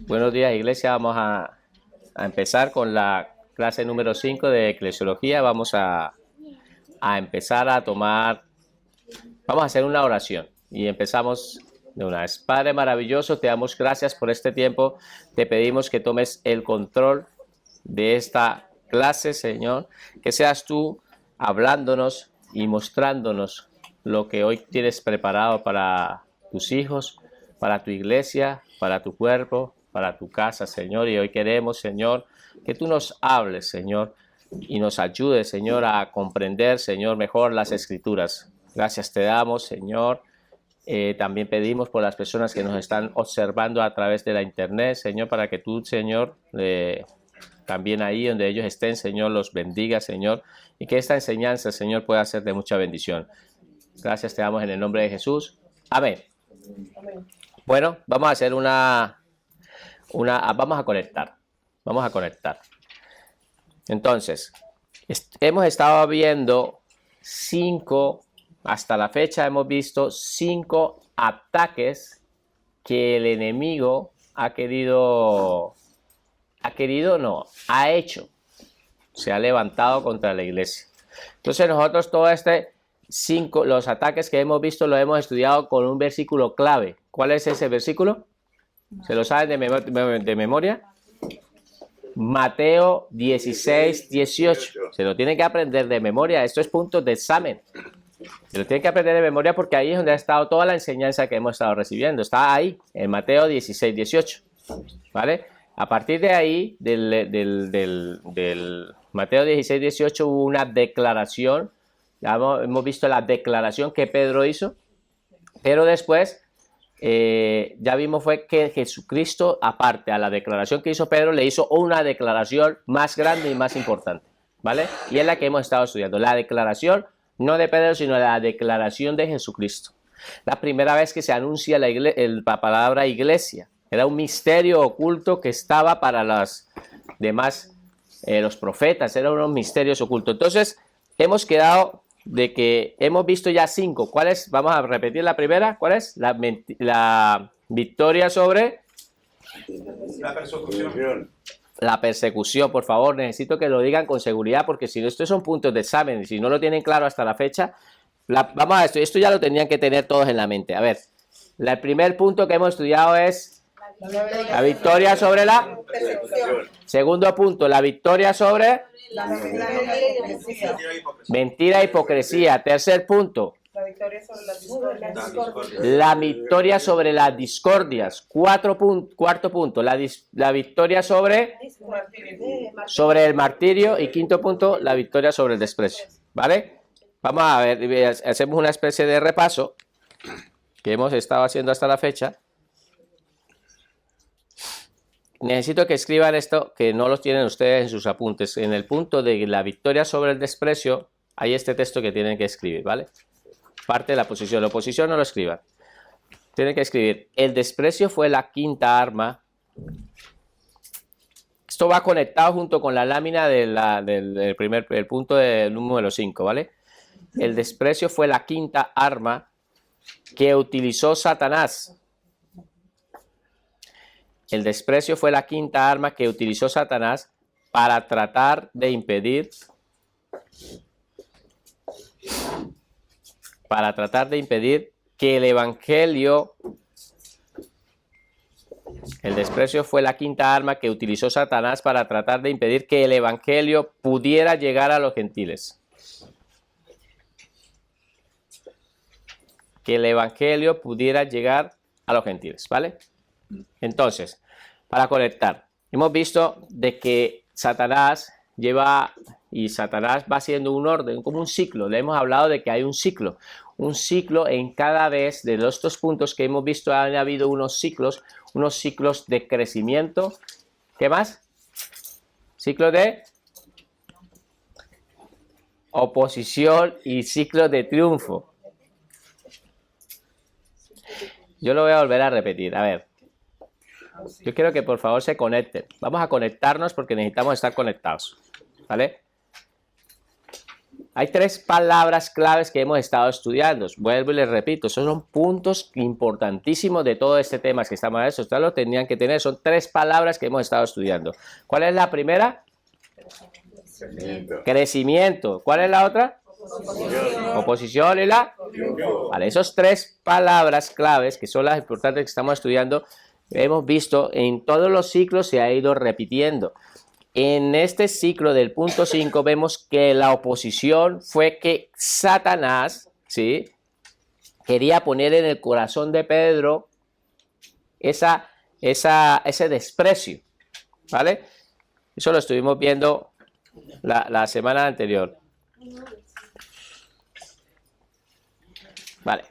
Buenos días, iglesia. Vamos a empezar con la clase número 5 de eclesiología. Vamos a empezar a tomar, vamos a hacer una oración y empezamos de una vez. Padre maravilloso, te damos gracias por este tiempo. Te pedimos que tomes el control de esta clase, Señor, que seas tú hablándonos y mostrándonos lo que hoy tienes preparado para tus hijos, para tu iglesia, para tu cuerpo, para tu casa, Señor. Y hoy queremos, Señor, que tú nos hables, Señor, y nos ayudes, Señor, a comprender, Señor, mejor las Escrituras. Gracias te damos, Señor. También pedimos por las personas que nos están observando a través de la internet, Señor, para que tú, Señor, también ahí donde ellos estén, Señor, los bendiga, Señor, y que esta enseñanza, Señor, pueda ser de mucha bendición. Gracias te damos en el nombre de Jesús. Amén. Bueno, vamos a hacer vamos a conectar. Vamos a conectar. Entonces, hemos estado viendo hasta la fecha hemos visto 5 ataques que el enemigo ha hecho. Se ha levantado contra la iglesia. Entonces nosotros los ataques que hemos visto lo hemos estudiado con un versículo clave. ¿Cuál es ese versículo? ¿Se lo saben de memoria? Mateo 16, 18. Se lo tienen que aprender de memoria. Esto es puntos de examen. Se lo tienen que aprender de memoria porque ahí es donde ha estado toda la enseñanza que hemos estado recibiendo. Está ahí, en Mateo 16, 18. ¿Vale? A partir de ahí, del Mateo 16, 18, hubo una declaración. Ya hemos visto la declaración que Pedro hizo. Pero después, ya vimos fue que Jesucristo, aparte a la declaración que hizo Pedro, le hizo una declaración más grande y más importante. ¿Vale? Y es la que hemos estado estudiando. La declaración, no de Pedro, sino la declaración de Jesucristo. La primera vez que se anuncia la palabra iglesia. Era un misterio oculto que estaba para los demás, los profetas, eran unos misterios ocultos. Entonces, hemos quedado de que hemos visto ya 5. ¿Cuál es? Vamos a repetir la primera. ¿Cuál es? La victoria sobre la persecución. La persecución. Por favor, necesito que lo digan con seguridad, porque si no, estos son puntos de examen, y si no lo tienen claro hasta la fecha, vamos a esto ya lo tenían que tener todos en la mente. A ver, el primer punto que hemos estudiado es la victoria sobre la persecución. Segundo punto, la victoria sobre la mentira e hipocresía. Tercer punto, la victoria sobre las discordias. la victoria sobre las discordias. Cuarto punto, la victoria sobre el martirio. Y quinto punto, la victoria sobre el desprecio. ¿Vale? Vamos a ver, hacemos una especie de repaso que hemos estado haciendo hasta la fecha. Necesito que escriban esto, que no lo tienen ustedes en sus apuntes. En el punto de la victoria sobre el desprecio, hay este texto que tienen que escribir, ¿vale? Parte de la posición. La oposición no lo escriban. Tienen que escribir: el desprecio fue la quinta arma. Esto va conectado junto con la lámina del punto del número 5, ¿vale? El desprecio fue la quinta arma que utilizó Satanás. El desprecio fue la quinta arma que utilizó Satanás para tratar de impedir que el evangelio. El desprecio fue la quinta arma que utilizó Satanás para tratar de impedir que el evangelio pudiera llegar a los gentiles. Que el evangelio pudiera llegar a los gentiles, ¿vale? Entonces, para conectar, hemos visto de que Satanás va haciendo un orden, como un ciclo. Le hemos hablado de que hay un ciclo en cada vez de estos puntos que hemos visto. Han habido unos ciclos de crecimiento. ¿Qué más? Ciclo de oposición y ciclo de triunfo. Yo lo voy a volver a repetir. A ver, yo quiero que por favor se conecten. Vamos a conectarnos porque necesitamos estar conectados, ¿vale? Hay tres palabras claves que hemos estado estudiando. Vuelvo y les repito, esos son puntos importantísimos de todo este tema que estamos hablando. Ustedes lo tenían que tener. Son tres palabras que hemos estado estudiando. ¿Cuál es la primera? Crecimiento. Crecimiento. ¿Cuál es la otra? Oposición y la... Vale, esas tres palabras claves, que son las importantes que estamos estudiando, hemos visto en todos los ciclos se ha ido repitiendo. En este ciclo del punto 5 vemos que la oposición fue que Satanás, ¿sí?, quería poner en el corazón de Pedro ese desprecio, ¿vale? Eso lo estuvimos viendo la semana anterior. Vale.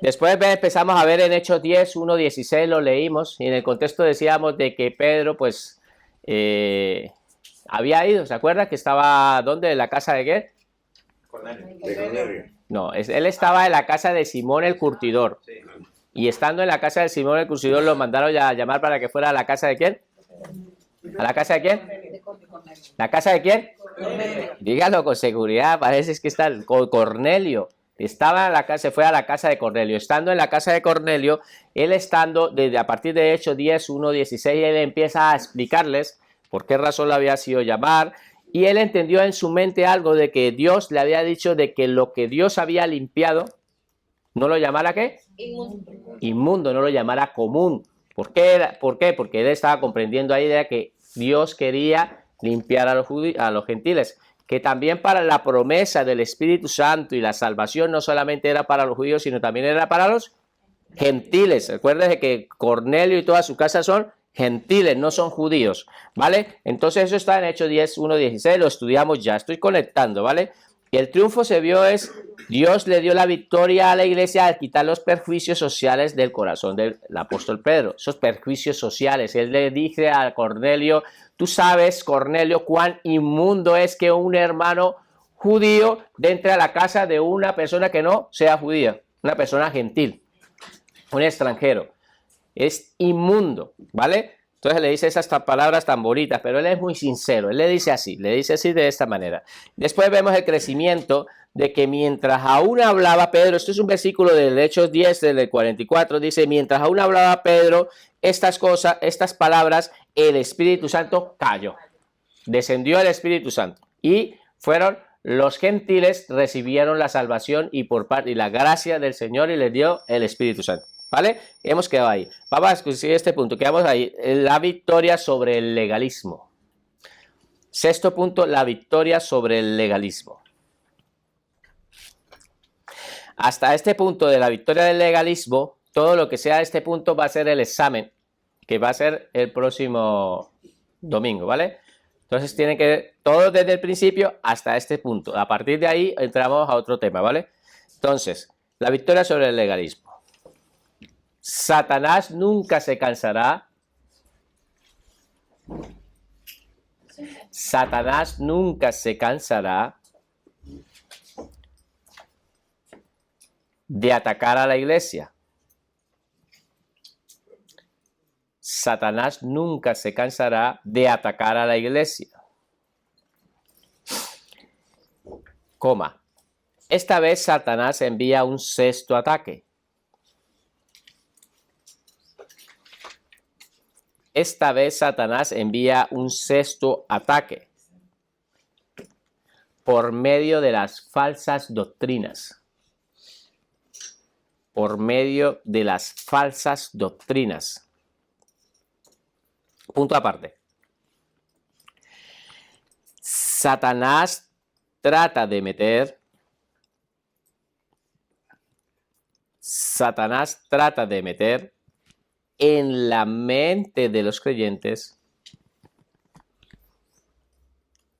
Después empezamos a ver en Hechos 10, 1, 16, lo leímos, y en el contexto decíamos de que Pedro, pues, había ido, ¿se acuerda? Que estaba, ¿dónde? ¿En la casa de qué? Cornelio. No, él estaba en la casa de Simón el Curtidor. Sí. Y estando en la casa de Simón el Curtidor, lo mandaron a llamar para que fuera a la casa de ¿quién? ¿A la casa de quién? ¿La casa de quién? Dígalo con seguridad, parece que está con Cornelio. Estaba en la casa, se fue a la casa de Cornelio. Estando en la casa de Cornelio, él estando, desde a partir de Hechos 10, 1, 16, él empieza a explicarles por qué razón le había sido llamar. Y él entendió en su mente algo de que Dios le había dicho de que lo que Dios había limpiado, no lo llamara ¿qué? Inmundo, no lo llamara común. ¿Por qué? Porque él estaba comprendiendo ahí de que Dios quería limpiar a los gentiles. Que también para la promesa del Espíritu Santo y la salvación no solamente era para los judíos, sino también era para los gentiles. Recuerden que Cornelio y toda su casa son gentiles, no son judíos, ¿vale? Entonces eso está en Hechos 10, 1, 16, lo estudiamos ya, estoy conectando, ¿vale? Y el triunfo se vio es, Dios le dio la victoria a la iglesia al quitar los perjuicios sociales del corazón del apóstol Pedro, esos perjuicios sociales. Él le dice a Cornelio, tú sabes, Cornelio, cuán inmundo es que un hermano judío entre a la casa de una persona que no sea judía, una persona gentil, un extranjero. Es inmundo, ¿vale? Entonces le dice esas palabras tan bonitas, pero él es muy sincero, él le dice así de esta manera. Después vemos el crecimiento de que mientras aún hablaba Pedro, esto es un versículo del Hechos 10, del 44, dice, mientras aún hablaba Pedro estas cosas, estas palabras, el Espíritu Santo cayó. Descendió el Espíritu Santo y fueron los gentiles, recibieron la salvación y por parte y la gracia del Señor y les dio el Espíritu Santo. ¿Vale? Hemos quedado ahí. Vamos a discutir este punto. Quedamos ahí. La victoria sobre el legalismo. Sexto punto, la victoria sobre el legalismo. Hasta este punto de la victoria del legalismo, todo lo que sea este punto va a ser el examen, que va a ser el próximo domingo, ¿vale? Entonces tienen que ver todo desde el principio hasta este punto. A partir de ahí entramos a otro tema, ¿vale? Entonces, la victoria sobre el legalismo. Satanás nunca se cansará. Satanás nunca se cansará de atacar a la iglesia. Satanás nunca se cansará de atacar a la iglesia. Coma. Esta vez Satanás envía un sexto ataque. Esta vez Satanás envía un sexto ataque por medio de las falsas doctrinas. Por medio de las falsas doctrinas. Punto aparte. Satanás trata de meter en la mente de los creyentes.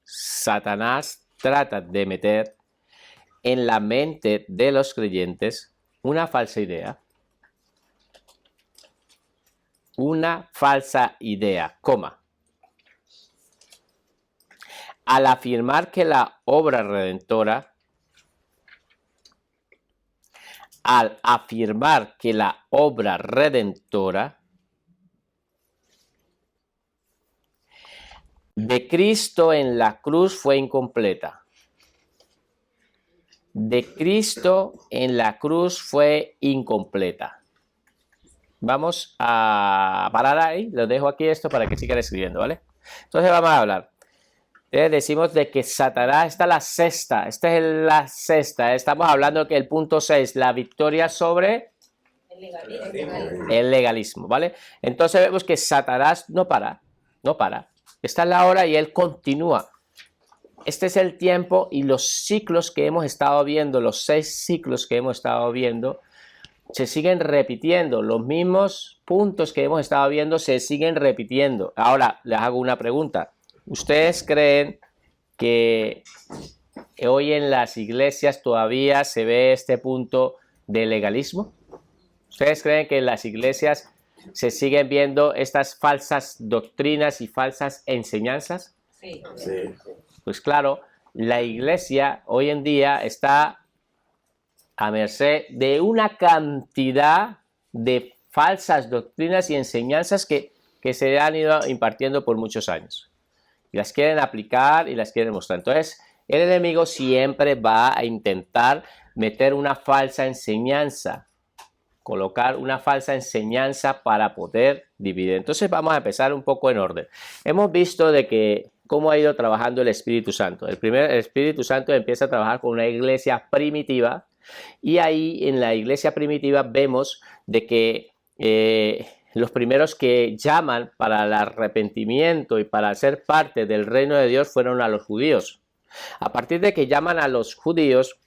Satanás trata de meter en la mente de los creyentes una falsa idea. Una falsa idea, coma. Al afirmar que la obra redentora, de Cristo en la cruz fue incompleta. de Cristo en la cruz fue incompleta. Vamos a parar ahí, lo dejo aquí esto para que sigan escribiendo, ¿vale? Entonces vamos a hablar. Decimos de que Satanás, esta es la sexta, estamos hablando que el punto 6, la victoria sobre el legalismo, ¿vale? Entonces vemos que Satanás no para. Esta es la hora y él continúa. Este es el tiempo y los ciclos que hemos estado viendo, los 6 ciclos que hemos estado viendo, se siguen repitiendo. Los mismos puntos que hemos estado viendo se siguen repitiendo. Ahora les hago una pregunta. ¿Ustedes creen que hoy en las iglesias todavía se ve este punto de legalismo? ¿Ustedes creen que en las iglesias se siguen viendo estas falsas doctrinas y falsas enseñanzas? Sí. Sí. Pues claro, la iglesia hoy en día está a merced de una cantidad de falsas doctrinas y enseñanzas que se han ido impartiendo por muchos años. Y las quieren aplicar y las quieren mostrar. Entonces, el enemigo siempre va a intentar meter una falsa enseñanza, colocar una falsa enseñanza para poder dividir. Entonces, vamos a empezar un poco en orden. Hemos visto de que cómo ha ido trabajando el Espíritu Santo. El Espíritu Santo empieza a trabajar con una iglesia primitiva y ahí en la iglesia primitiva vemos de que los primeros que llaman para el arrepentimiento y para ser parte del reino de Dios fueron a los judíos. A partir de que llaman a los judíos,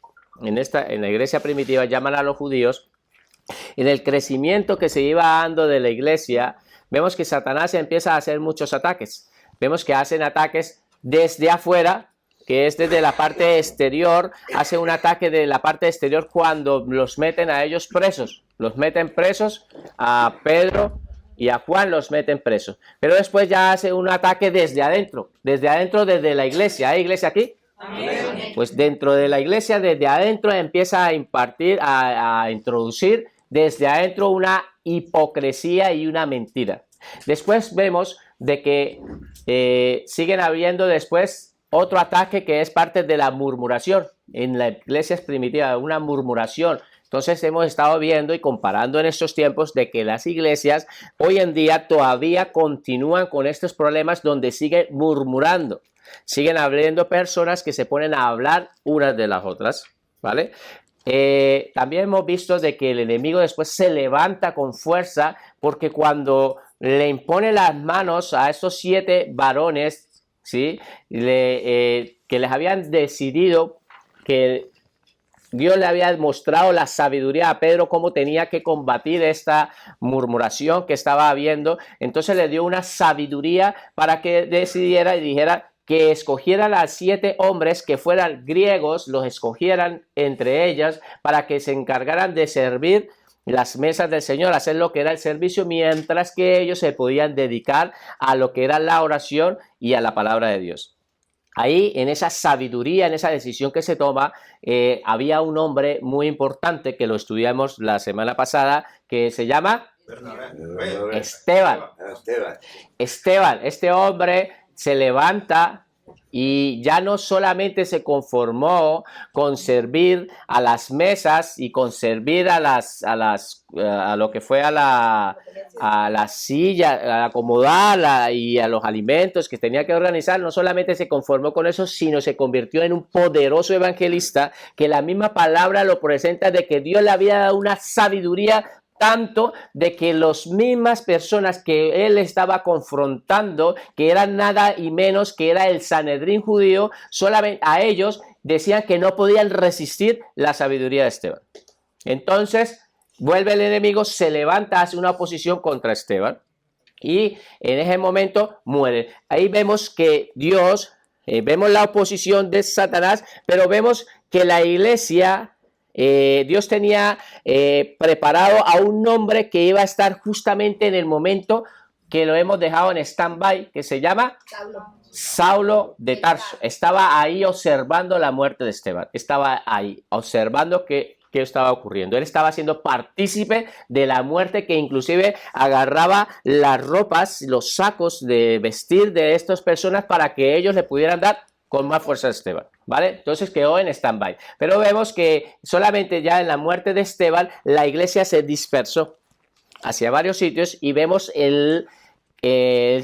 en la iglesia primitiva llaman a los judíos, en el crecimiento que se iba dando de la iglesia, vemos que Satanás empieza a hacer muchos ataques. Vemos que hacen ataques desde afuera, que es desde la parte exterior, hace un ataque de la parte exterior cuando los meten a ellos presos. Los meten presos, a Pedro y a Juan los meten presos. Pero después ya hace un ataque desde adentro, desde la iglesia. ¿Hay iglesia aquí? Amén. Pues dentro de la iglesia, desde adentro empieza a impartir, a introducir desde adentro una hipocresía y una mentira. Después vemos de que siguen habiendo después otro ataque que es parte de la murmuración. En la iglesia primitiva, una murmuración. Entonces hemos estado viendo y comparando en estos tiempos de que las iglesias hoy en día todavía continúan con estos problemas donde siguen murmurando. Siguen habiendo personas que se ponen a hablar unas de las otras, ¿vale? También hemos visto de que el enemigo después se levanta con fuerza porque cuando le impone las manos a estos 7 varones, ¿sí? Que les habían decidido que Dios le había mostrado la sabiduría a Pedro cómo tenía que combatir esta murmuración que estaba habiendo. Entonces le dio una sabiduría para que decidiera y dijera que escogieran a 7 hombres que fueran griegos, los escogieran entre ellas para que se encargaran de servir las mesas del Señor, hacer lo que era el servicio, mientras que ellos se podían dedicar a lo que era la oración y a la palabra de Dios. Ahí, en esa sabiduría, en esa decisión que se toma, había un hombre muy importante que lo estudiamos la semana pasada, que se llama Esteban. Esteban, este hombre se levanta y ya no solamente se conformó con servir a las mesas y con servir a lo que fue a la silla, a acomodar y a los alimentos que tenía que organizar. No solamente se conformó con eso, sino se convirtió en un poderoso evangelista, que la misma palabra lo presenta de que Dios le había dado una sabiduría tanto de que las mismas personas que él estaba confrontando, que eran nada y menos que era el Sanedrín judío, solamente a ellos decían que no podían resistir la sabiduría de Esteban. Entonces vuelve el enemigo, se levanta, hace una oposición contra Esteban y en ese momento muere. Ahí vemos que Dios, vemos la oposición de Satanás, pero vemos que la iglesia, Dios tenía preparado a un hombre que iba a estar justamente en el momento que lo hemos dejado en stand-by, que se llama Saulo de Tarso. Estaba ahí observando la muerte de Esteban. Estaba ahí observando qué estaba ocurriendo. Él estaba siendo partícipe de la muerte, que inclusive agarraba las ropas, los sacos de vestir de estas personas para que ellos le pudieran dar con más fuerza Esteban, ¿vale? Entonces quedó en stand-by. Pero vemos que solamente ya en la muerte de Esteban, la iglesia se dispersó hacia varios sitios y vemos el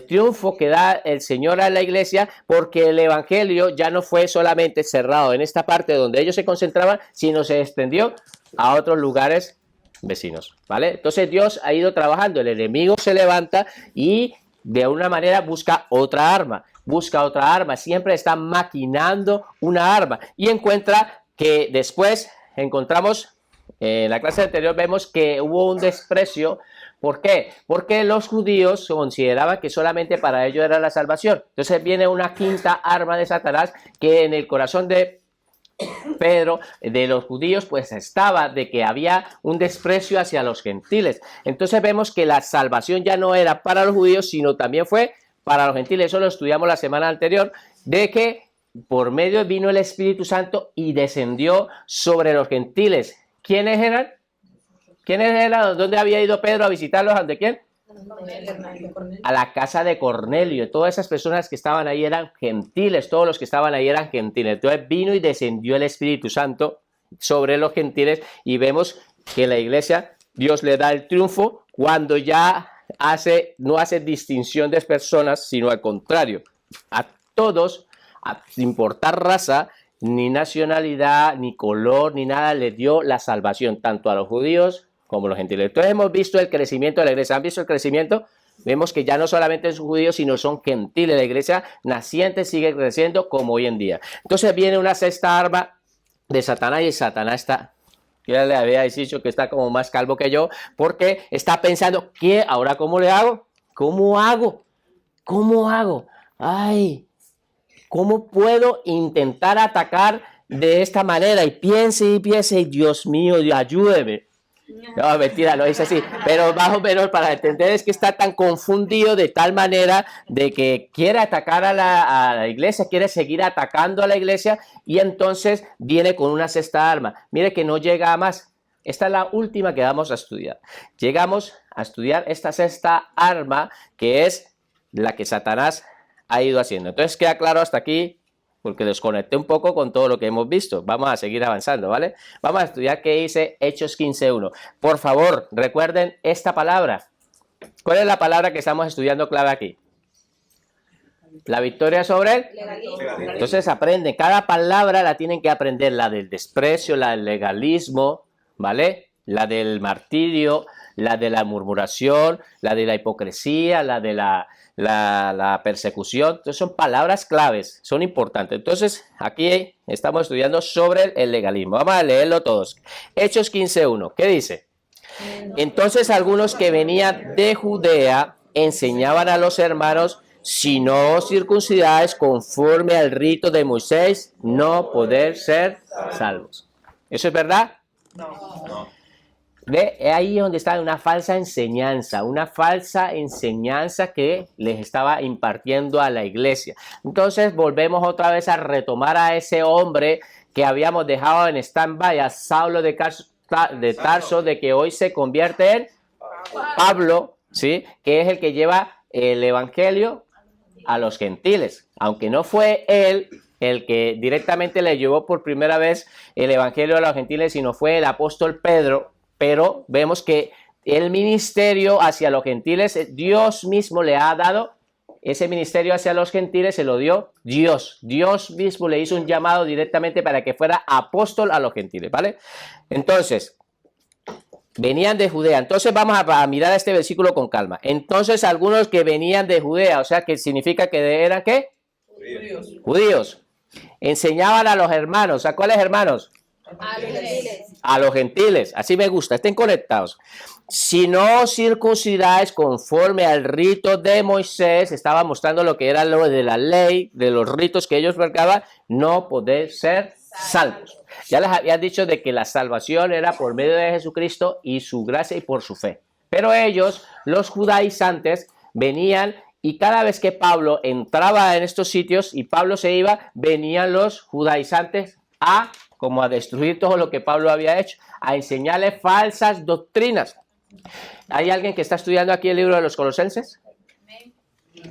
triunfo que da el Señor a la iglesia, porque el evangelio ya no fue solamente cerrado en esta parte donde ellos se concentraban, sino se extendió a otros lugares vecinos, ¿vale? Entonces Dios ha ido trabajando, el enemigo se levanta y de una manera busca otra arma, siempre está maquinando una arma y encuentra que después encontramos, en la clase anterior vemos que hubo un desprecio. ¿Por qué? Porque los judíos consideraban que solamente para ellos era la salvación. Entonces viene una quinta arma de Satanás que en el corazón de Pedro, de los judíos, pues estaba de que había un desprecio hacia los gentiles. Entonces vemos que la salvación ya no era para los judíos, sino también fue para los gentiles. Eso lo estudiamos la semana anterior, de que por medio vino el Espíritu Santo y descendió sobre los gentiles. ¿Quiénes eran? ¿Dónde había ido Pedro a visitarlos? ¿Ante quién? A la casa de Cornelio. Todas esas personas que estaban ahí eran gentiles, todos los que estaban ahí eran gentiles. Entonces vino y descendió el Espíritu Santo sobre los gentiles y vemos que la iglesia, Dios le da el triunfo cuando ya no hace distinción de personas, sino al contrario, a todos, sin importar raza, ni nacionalidad, ni color, ni nada, le dio la salvación, tanto a los judíos como a los gentiles. Entonces hemos visto el crecimiento de la iglesia. ¿Han visto el crecimiento? Vemos que ya no solamente son judíos, sino son gentiles. La iglesia naciente sigue creciendo como hoy en día. Entonces viene una sexta arma de Satanás, y Satanás está, ya le había dicho que está como más calvo que yo, porque está pensando, ¿qué? ¿Ahora cómo le hago? ¿Cómo hago? Ay, ¿cómo puedo intentar atacar de esta manera? Y piense, y Dios mío, ayúdeme. No, mentira, lo dice así, pero más o menos para entender es que está tan confundido de tal manera de que quiere atacar a la iglesia, quiere seguir atacando a la iglesia, y entonces viene con una sexta arma. Mire que no llega a más. Esta es la última que vamos a estudiar. Llegamos a estudiar esta sexta arma, que es la que Satanás ha ido haciendo. Entonces queda claro hasta aquí, porque desconecté un poco con todo lo que hemos visto. Vamos a seguir avanzando, ¿vale? Vamos a estudiar qué dice Hechos 15:1. Por favor, recuerden esta palabra. ¿Cuál es la palabra que estamos estudiando clave aquí? La victoria sobre él. Entonces aprenden, cada palabra la tienen que aprender, la del desprecio, la del legalismo, ¿vale? La del martirio, la de la murmuración, la de la hipocresía, la de la persecución. Entonces son palabras claves, son importantes. Entonces aquí estamos estudiando sobre el legalismo. Vamos a leerlo todos. Hechos 15:1. ¿Qué dice? Entonces algunos que venían de Judea enseñaban a los hermanos: si no os circuncidáis conforme al rito de Moisés, no podéis ser salvos. ¿Eso es verdad? No. ¿Ve? Es ahí donde está una falsa enseñanza que les estaba impartiendo a la iglesia. Entonces volvemos otra vez a retomar a ese hombre que habíamos dejado en stand-by, a Saulo de Tarso, de que hoy se convierte en Pablo, ¿sí? Que es el que lleva el evangelio a los gentiles, aunque no fue él el que directamente le llevó por primera vez el evangelio a los gentiles, sino fue el apóstol Pedro. Pero vemos que el ministerio hacia los gentiles, Dios mismo le ha dado ese ministerio hacia los gentiles, se lo dio Dios. Dios mismo le hizo un llamado directamente para que fuera apóstol a los gentiles, ¿vale? Entonces, venían de Judea. Entonces vamos a mirar este versículo con calma. Entonces algunos que venían de Judea, o sea, que significa que eran ¿qué? Judíos. Enseñaban a los hermanos. ¿A cuáles hermanos? A los gentiles, así me gusta, estén conectados. Si no os circuncidáis conforme al rito de Moisés, estaba mostrando lo que era lo de la ley, de los ritos que ellos marcaban, no podéis ser salvos. Ya les había dicho de que la salvación era por medio de Jesucristo y su gracia y por su fe. Pero ellos, los judaizantes, venían y cada vez que Pablo entraba en estos sitios y Pablo se iba, venían los judaizantes como a destruir todo lo que Pablo había hecho, a enseñarle falsas doctrinas. ¿Hay alguien que está estudiando aquí el libro de los Colosenses?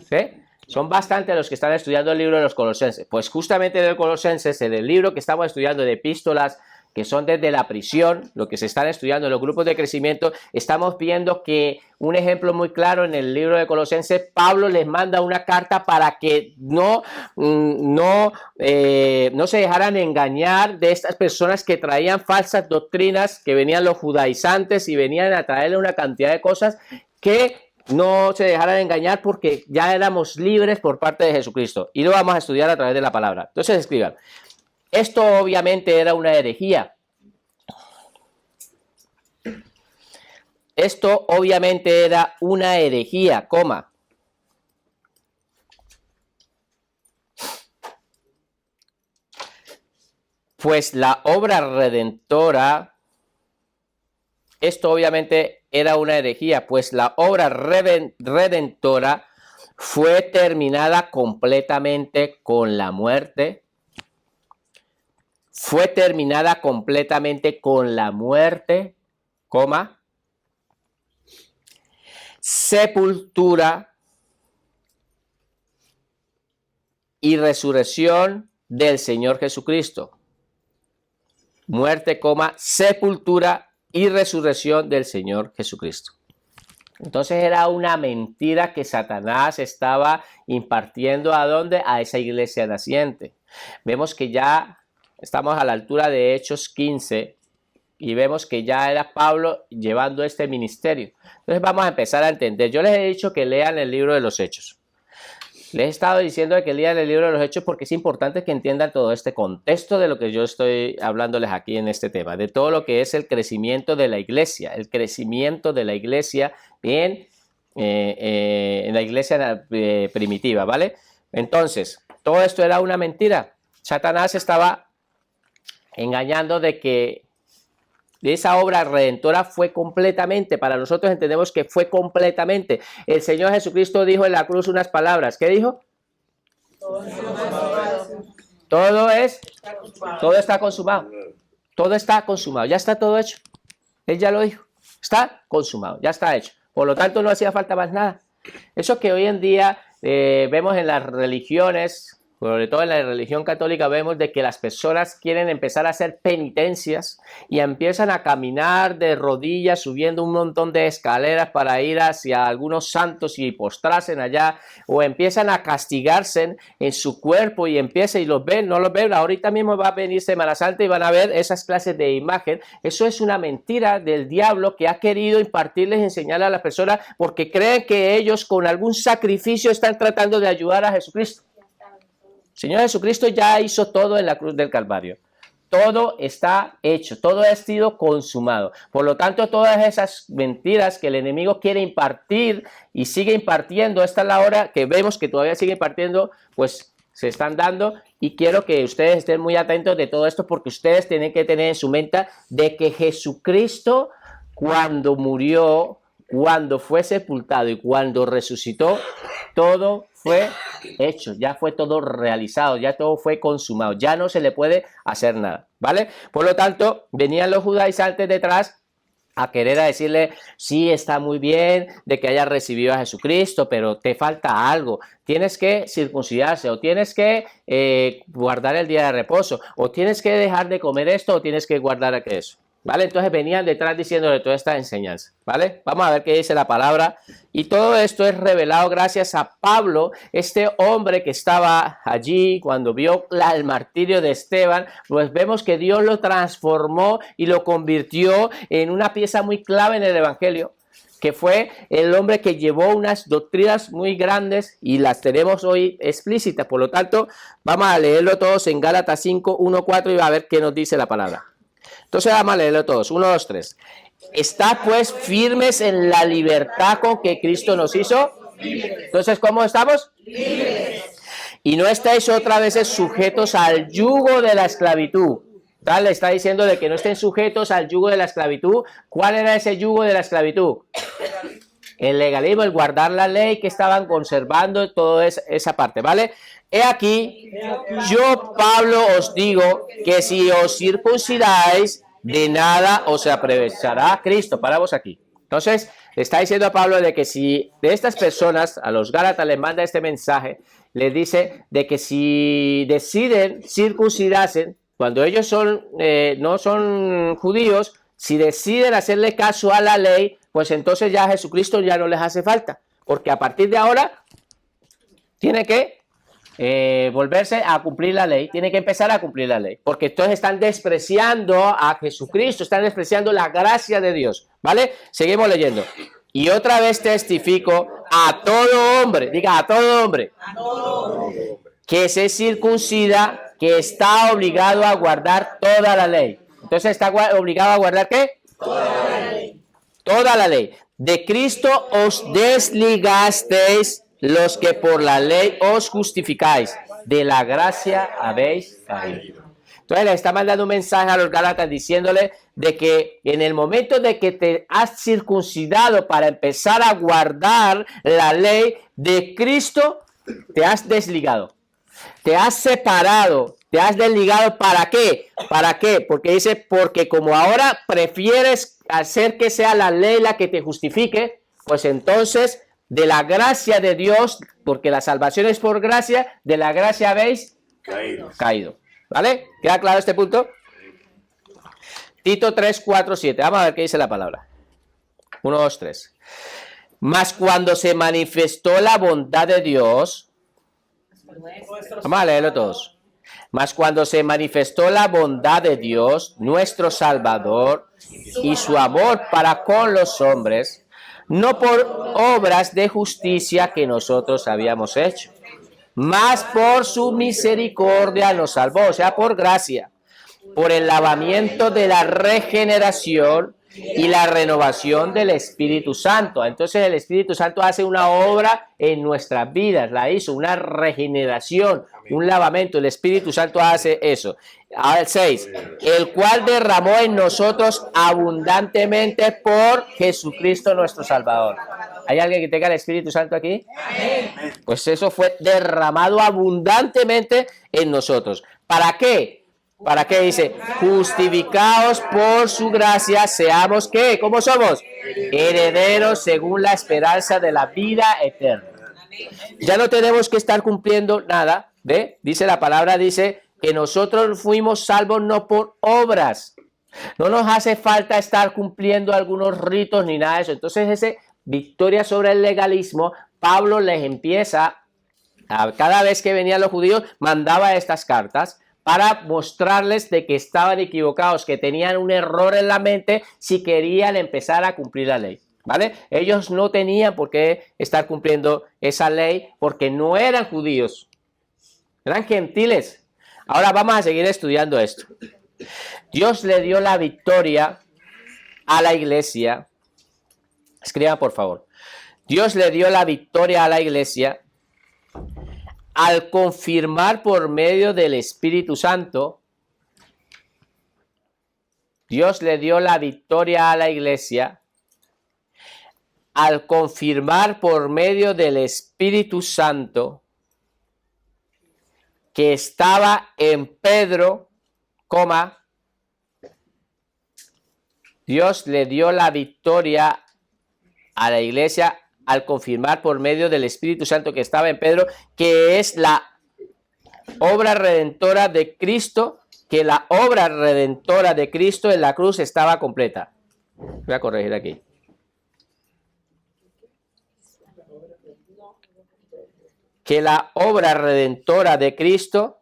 ¿Sí? Son bastantes los que están estudiando el libro de los Colosenses. Pues justamente en el Colosenses, en el libro que estamos estudiando de epístolas que son desde la prisión, lo que se están estudiando en los grupos de crecimiento, estamos viendo que un ejemplo muy claro en el libro de Colosenses, Pablo les manda una carta para que no se dejaran engañar de estas personas que traían falsas doctrinas, que venían los judaizantes y venían a traerle una cantidad de cosas que no se dejaran engañar porque ya éramos libres por parte de Jesucristo. Y lo vamos a estudiar a través de la palabra. Entonces escriban. Esto obviamente era una herejía. Esto obviamente era una herejía, coma. Pues la obra redentora, esto obviamente era una herejía, pues la obra redentora fue terminada completamente con la muerte. Fue terminada completamente con la muerte, coma, sepultura y resurrección del Señor Jesucristo. Muerte, coma, sepultura y resurrección del Señor Jesucristo. Entonces era una mentira que Satanás estaba impartiendo ¿a dónde? A esa iglesia naciente. Vemos que ya estamos a la altura de Hechos 15 y vemos que ya era Pablo llevando este ministerio. Entonces vamos a empezar a entender. Yo les he dicho que lean el libro de los Hechos. Les he estado diciendo que lean el libro de los Hechos porque es importante que entiendan todo este contexto de lo que yo estoy hablándoles aquí en este tema, de todo lo que es el crecimiento de la iglesia, en la iglesia primitiva, ¿vale? Entonces, todo esto era una mentira. Satanás estaba engañando de que esa obra redentora fue completamente, para nosotros entendemos que fue completamente. El Señor Jesucristo dijo en la cruz unas palabras. ¿Qué dijo? Todo está consumado. Todo está consumado. Ya está todo hecho. Él ya lo dijo. Está consumado. Ya está hecho. Por lo tanto, no hacía falta más nada. Eso que hoy en día vemos en las religiones, sobre todo en la religión católica, vemos de que las personas quieren empezar a hacer penitencias y empiezan a caminar de rodillas subiendo un montón de escaleras para ir hacia algunos santos y postrarse allá, o empiezan a castigarse en su cuerpo y los ven, no los ven. Ahorita mismo va a venir Semana Santa y van a ver esas clases de imagen. Eso es una mentira del diablo que ha querido impartirles y enseñarle a las personas porque creen que ellos con algún sacrificio están tratando de ayudar a Jesucristo. Señor Jesucristo ya hizo todo en la cruz del Calvario. Todo está hecho, todo ha sido consumado. Por lo tanto, todas esas mentiras que el enemigo quiere impartir y sigue impartiendo, esta es la hora que vemos que todavía sigue impartiendo, pues se están dando. Y quiero que ustedes estén muy atentos de todo esto porque ustedes tienen que tener en su mente de que Jesucristo, cuando murió, cuando fue sepultado y cuando resucitó, todo fue hecho, ya fue todo realizado, ya todo fue consumado, ya no se le puede hacer nada, ¿vale? Por lo tanto, venían los judaizantes detrás a querer decirle, sí, está muy bien de que hayas recibido a Jesucristo, pero te falta algo, tienes que circuncidarse, o tienes que guardar el día de reposo, o tienes que dejar de comer esto, o tienes que guardar eso. ¿Vale? Entonces venían detrás diciéndole toda esta enseñanza, ¿vale? Vamos a ver qué dice la palabra. Y todo esto es revelado gracias a Pablo, este hombre que estaba allí cuando vio el martirio de Esteban. Pues vemos que Dios lo transformó y lo convirtió en una pieza muy clave en el evangelio, que fue el hombre que llevó unas doctrinas muy grandes y las tenemos hoy explícitas. Por lo tanto, vamos a leerlo todos en Gálatas 5, 1, 4 y a ver qué nos dice la palabra. Entonces vamos a leerlo todos. 1, 2, 3. Estad pues firmes en la libertad con que Cristo nos hizo. Entonces, ¿cómo estamos? Libres. Y no estáis otra vez sujetos al yugo de la esclavitud. Tal le está diciendo de que no estén sujetos al yugo de la esclavitud. ¿Cuál era ese yugo de la esclavitud? El legalismo, el guardar la ley, que estaban conservando toda esa parte, ¿vale? He aquí, yo, Pablo, os digo que si os circuncidáis, de nada os aprovechará Cristo. Paramos aquí. Entonces, le está diciendo a Pablo de que si de estas personas, a los Gálatas les manda este mensaje, les dice de que si deciden circuncidarse, cuando ellos no son judíos, si deciden hacerle caso a la ley, pues entonces ya a Jesucristo ya no les hace falta, porque a partir de ahora tiene que volverse a cumplir la ley, tiene que empezar a cumplir la ley, porque entonces están despreciando a Jesucristo, están despreciando la gracia de Dios, ¿vale? Seguimos leyendo. Y otra vez testifico a todo hombre, diga a todo hombre, que se circuncida, que está obligado a guardar toda la ley. Entonces está obligado a guardar ¿qué? Toda la ley. Toda la ley. De Cristo os desligasteis los que por la ley os justificáis, de la gracia habéis caído. Entonces le está mandando un mensaje a los Gálatas diciéndole de que en el momento de que te has circuncidado para empezar a guardar la ley de Cristo, te has desligado, te has separado, te has desligado. ¿Para qué? ¿Para qué? Porque dice, porque como ahora prefieres hacer que sea la ley la que te justifique, pues entonces de la gracia de Dios, porque la salvación es por gracia, de la gracia habéis caído. ¿Vale? ¿Queda claro este punto? Tito 3, 4, 7. Vamos a ver qué dice la palabra. 1, 2, 3. Mas cuando se manifestó la bondad de Dios, vamos a leerlo todos. Mas cuando se manifestó la bondad de Dios, nuestro Salvador, y su amor para con los hombres, no por obras de justicia que nosotros habíamos hecho, mas por su misericordia nos salvó, o sea, por gracia, por el lavamiento de la regeneración y la renovación del Espíritu Santo. Entonces el Espíritu Santo hace una obra en nuestras vidas, la hizo, una regeneración, un lavamiento. El Espíritu Santo hace eso. Al 6, el cual derramó en nosotros abundantemente por Jesucristo nuestro Salvador. ¿Hay alguien que tenga el Espíritu Santo aquí? Pues eso fue derramado abundantemente en nosotros. ¿Para qué? ¿Para qué? Dice, justificados por su gracia, seamos ¿qué? ¿Cómo somos? Herederos según la esperanza de la vida eterna. Ya no tenemos que estar cumpliendo nada, ¿ve? Dice la palabra, dice que nosotros fuimos salvos no por obras. No nos hace falta estar cumpliendo algunos ritos ni nada de eso. Entonces, esa victoria sobre el legalismo, Pablo les empieza, cada vez que venían los judíos, mandaba estas cartas para mostrarles de que estaban equivocados, que tenían un error en la mente si querían empezar a cumplir la ley, ¿vale? Ellos no tenían por qué estar cumpliendo esa ley porque no eran judíos, eran gentiles. Ahora vamos a seguir estudiando esto. Dios le dio la victoria a la iglesia. Escriban, por favor. Dios le dio la victoria a la iglesia al confirmar por medio del Espíritu Santo. Dios le dio la victoria a la iglesia al confirmar por medio del Espíritu Santo que estaba en Pedro, Dios le dio la victoria a la iglesia al confirmar por medio del Espíritu Santo que estaba en Pedro, que es la obra redentora de Cristo, que la obra redentora de Cristo en la cruz estaba completa. Voy a corregir aquí. Que la obra redentora de Cristo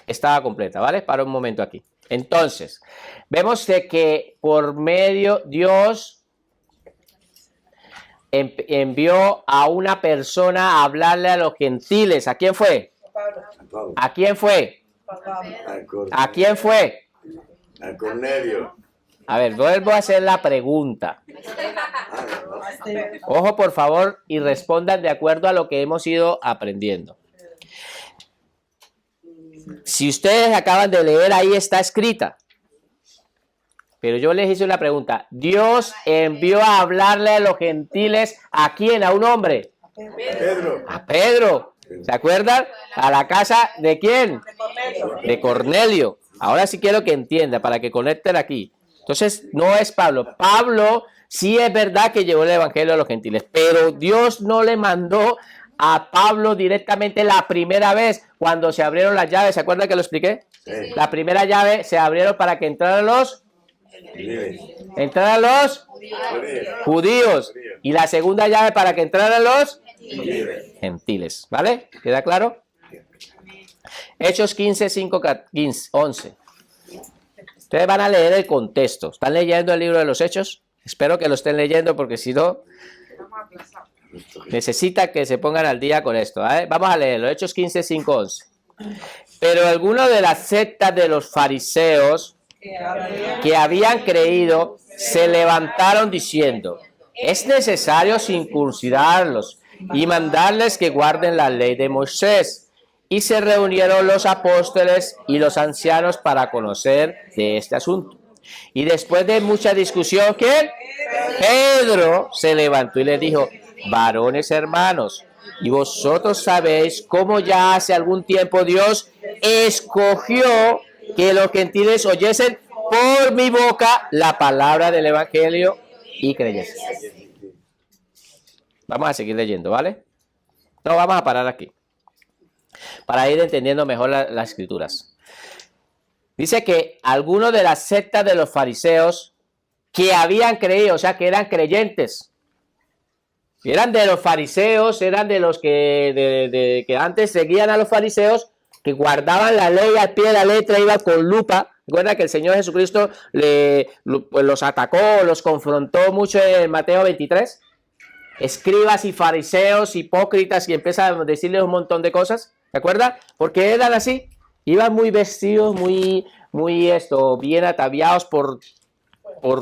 estaba completa, ¿vale? Para un momento aquí. Entonces, vemos de que por medio Dios envió a una persona a hablarle a los gentiles. ¿A quién fue? ¿A quién fue? ¿A quién fue? A Cornelio. A ver, vuelvo a hacer la pregunta. Ojo, por favor, y respondan de acuerdo a lo que hemos ido aprendiendo. Si ustedes acaban de leer, ahí está escrita. Pero yo les hice una pregunta. Dios envió a hablarle a los gentiles, ¿a quién? ¿A un hombre? Pedro. A Pedro. ¿Se acuerdan? ¿A la casa de quién? De Cornelio. Ahora sí quiero que entienda, para que conecten aquí. Entonces, no es Pablo. Pablo sí es verdad que llevó el evangelio a los gentiles, pero Dios no le mandó a Pablo directamente la primera vez cuando se abrieron las llaves. ¿Se acuerdan que lo expliqué? Sí. La primera llave se abrieron para que entraran los judíos y la segunda llave para que entraran los gentiles. ¿Vale? ¿Queda claro? Hechos 15, 5, 15, 11. Ustedes van a leer el contexto. ¿Están leyendo el libro de los Hechos? Espero que lo estén leyendo porque si no, necesita que se pongan al día con esto. Vamos a leerlo. Hechos 15, 5, 11. Pero algunos de las sectas de los fariseos que habían creído se levantaron diciendo: es necesario circuncidarlos y mandarles que guarden la ley de Moisés. Y se reunieron los apóstoles y los ancianos para conocer de este asunto. Y después de mucha discusión, ¿quién? Pedro se levantó y le dijo: varones hermanos, y vosotros sabéis cómo ya hace algún tiempo Dios escogió que los gentiles oyesen por mi boca la palabra del evangelio y creyesen. Vamos a seguir leyendo, ¿vale? No, vamos a parar aquí para ir entendiendo mejor las escrituras. Dice que algunos de las sectas de los fariseos que habían creído, o sea, que eran creyentes, eran de los fariseos, eran de los que antes seguían a los fariseos, que guardaban la ley al pie de la letra, iban con lupa. Recuerda que el Señor Jesucristo pues los atacó, los confrontó mucho en Mateo 23. Escribas y fariseos, hipócritas, y empieza a decirles un montón de cosas. ¿Se acuerda? Porque eran así, iban muy vestidos, muy bien ataviados por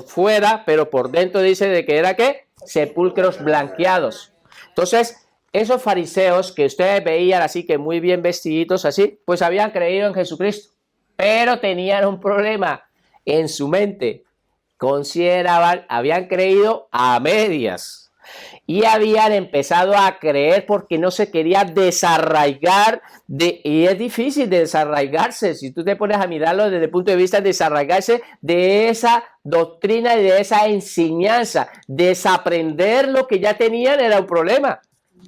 fuera, pero por dentro dice de que era ¿qué? Sepulcros blanqueados. Entonces, esos fariseos que ustedes veían así que muy bien vestiditos así, pues habían creído en Jesucristo, pero tenían un problema en su mente. Consideraban, habían creído a medias. Y habían empezado a creer porque no se quería desarraigar y es difícil desarraigarse. Si tú te pones a mirarlo desde el punto de vista de desarraigarse de esa doctrina y de esa enseñanza, desaprender lo que ya tenían era un problema.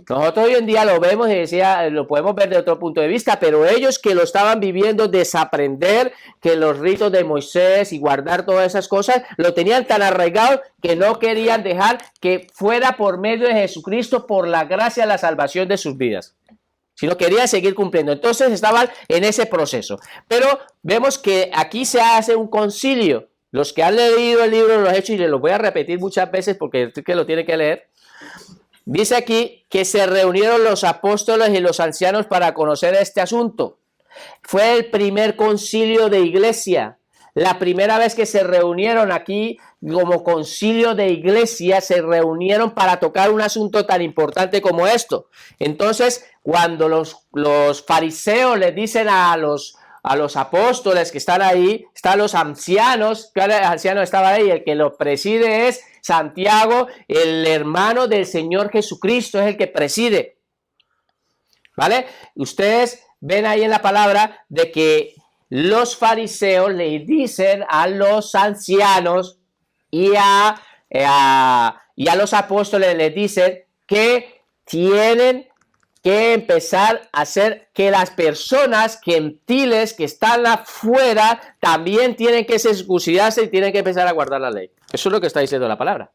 Nosotros hoy en día lo vemos y lo podemos ver de otro punto de vista, pero ellos que lo estaban viviendo, desaprender que los ritos de Moisés y guardar todas esas cosas, lo tenían tan arraigado que no querían dejar que fuera por medio de Jesucristo, por la gracia, la salvación de sus vidas, sino querían seguir cumpliendo. Entonces estaban en ese proceso. Pero vemos que aquí se hace un concilio. Los que han leído el libro de los Hechos, y les lo voy a repetir muchas veces porque es que lo tienen que leer, dice aquí que se reunieron los apóstoles y los ancianos para conocer este asunto. Fue el primer concilio de iglesia. La primera vez que se reunieron aquí como concilio de iglesia, se reunieron para tocar un asunto tan importante como esto. Entonces, cuando los fariseos les dicen a los apóstoles que están ahí, están los ancianos, que el anciano estaba ahí, el que lo preside es Santiago, el hermano del Señor Jesucristo, es el que preside. ¿Vale? Ustedes ven ahí en la palabra de que los fariseos le dicen a los ancianos y a los apóstoles les dicen que tienen que empezar a hacer que las personas gentiles que están afuera también tienen que circuncidarse y tienen que empezar a guardar la ley. Eso es lo que está diciendo la palabra.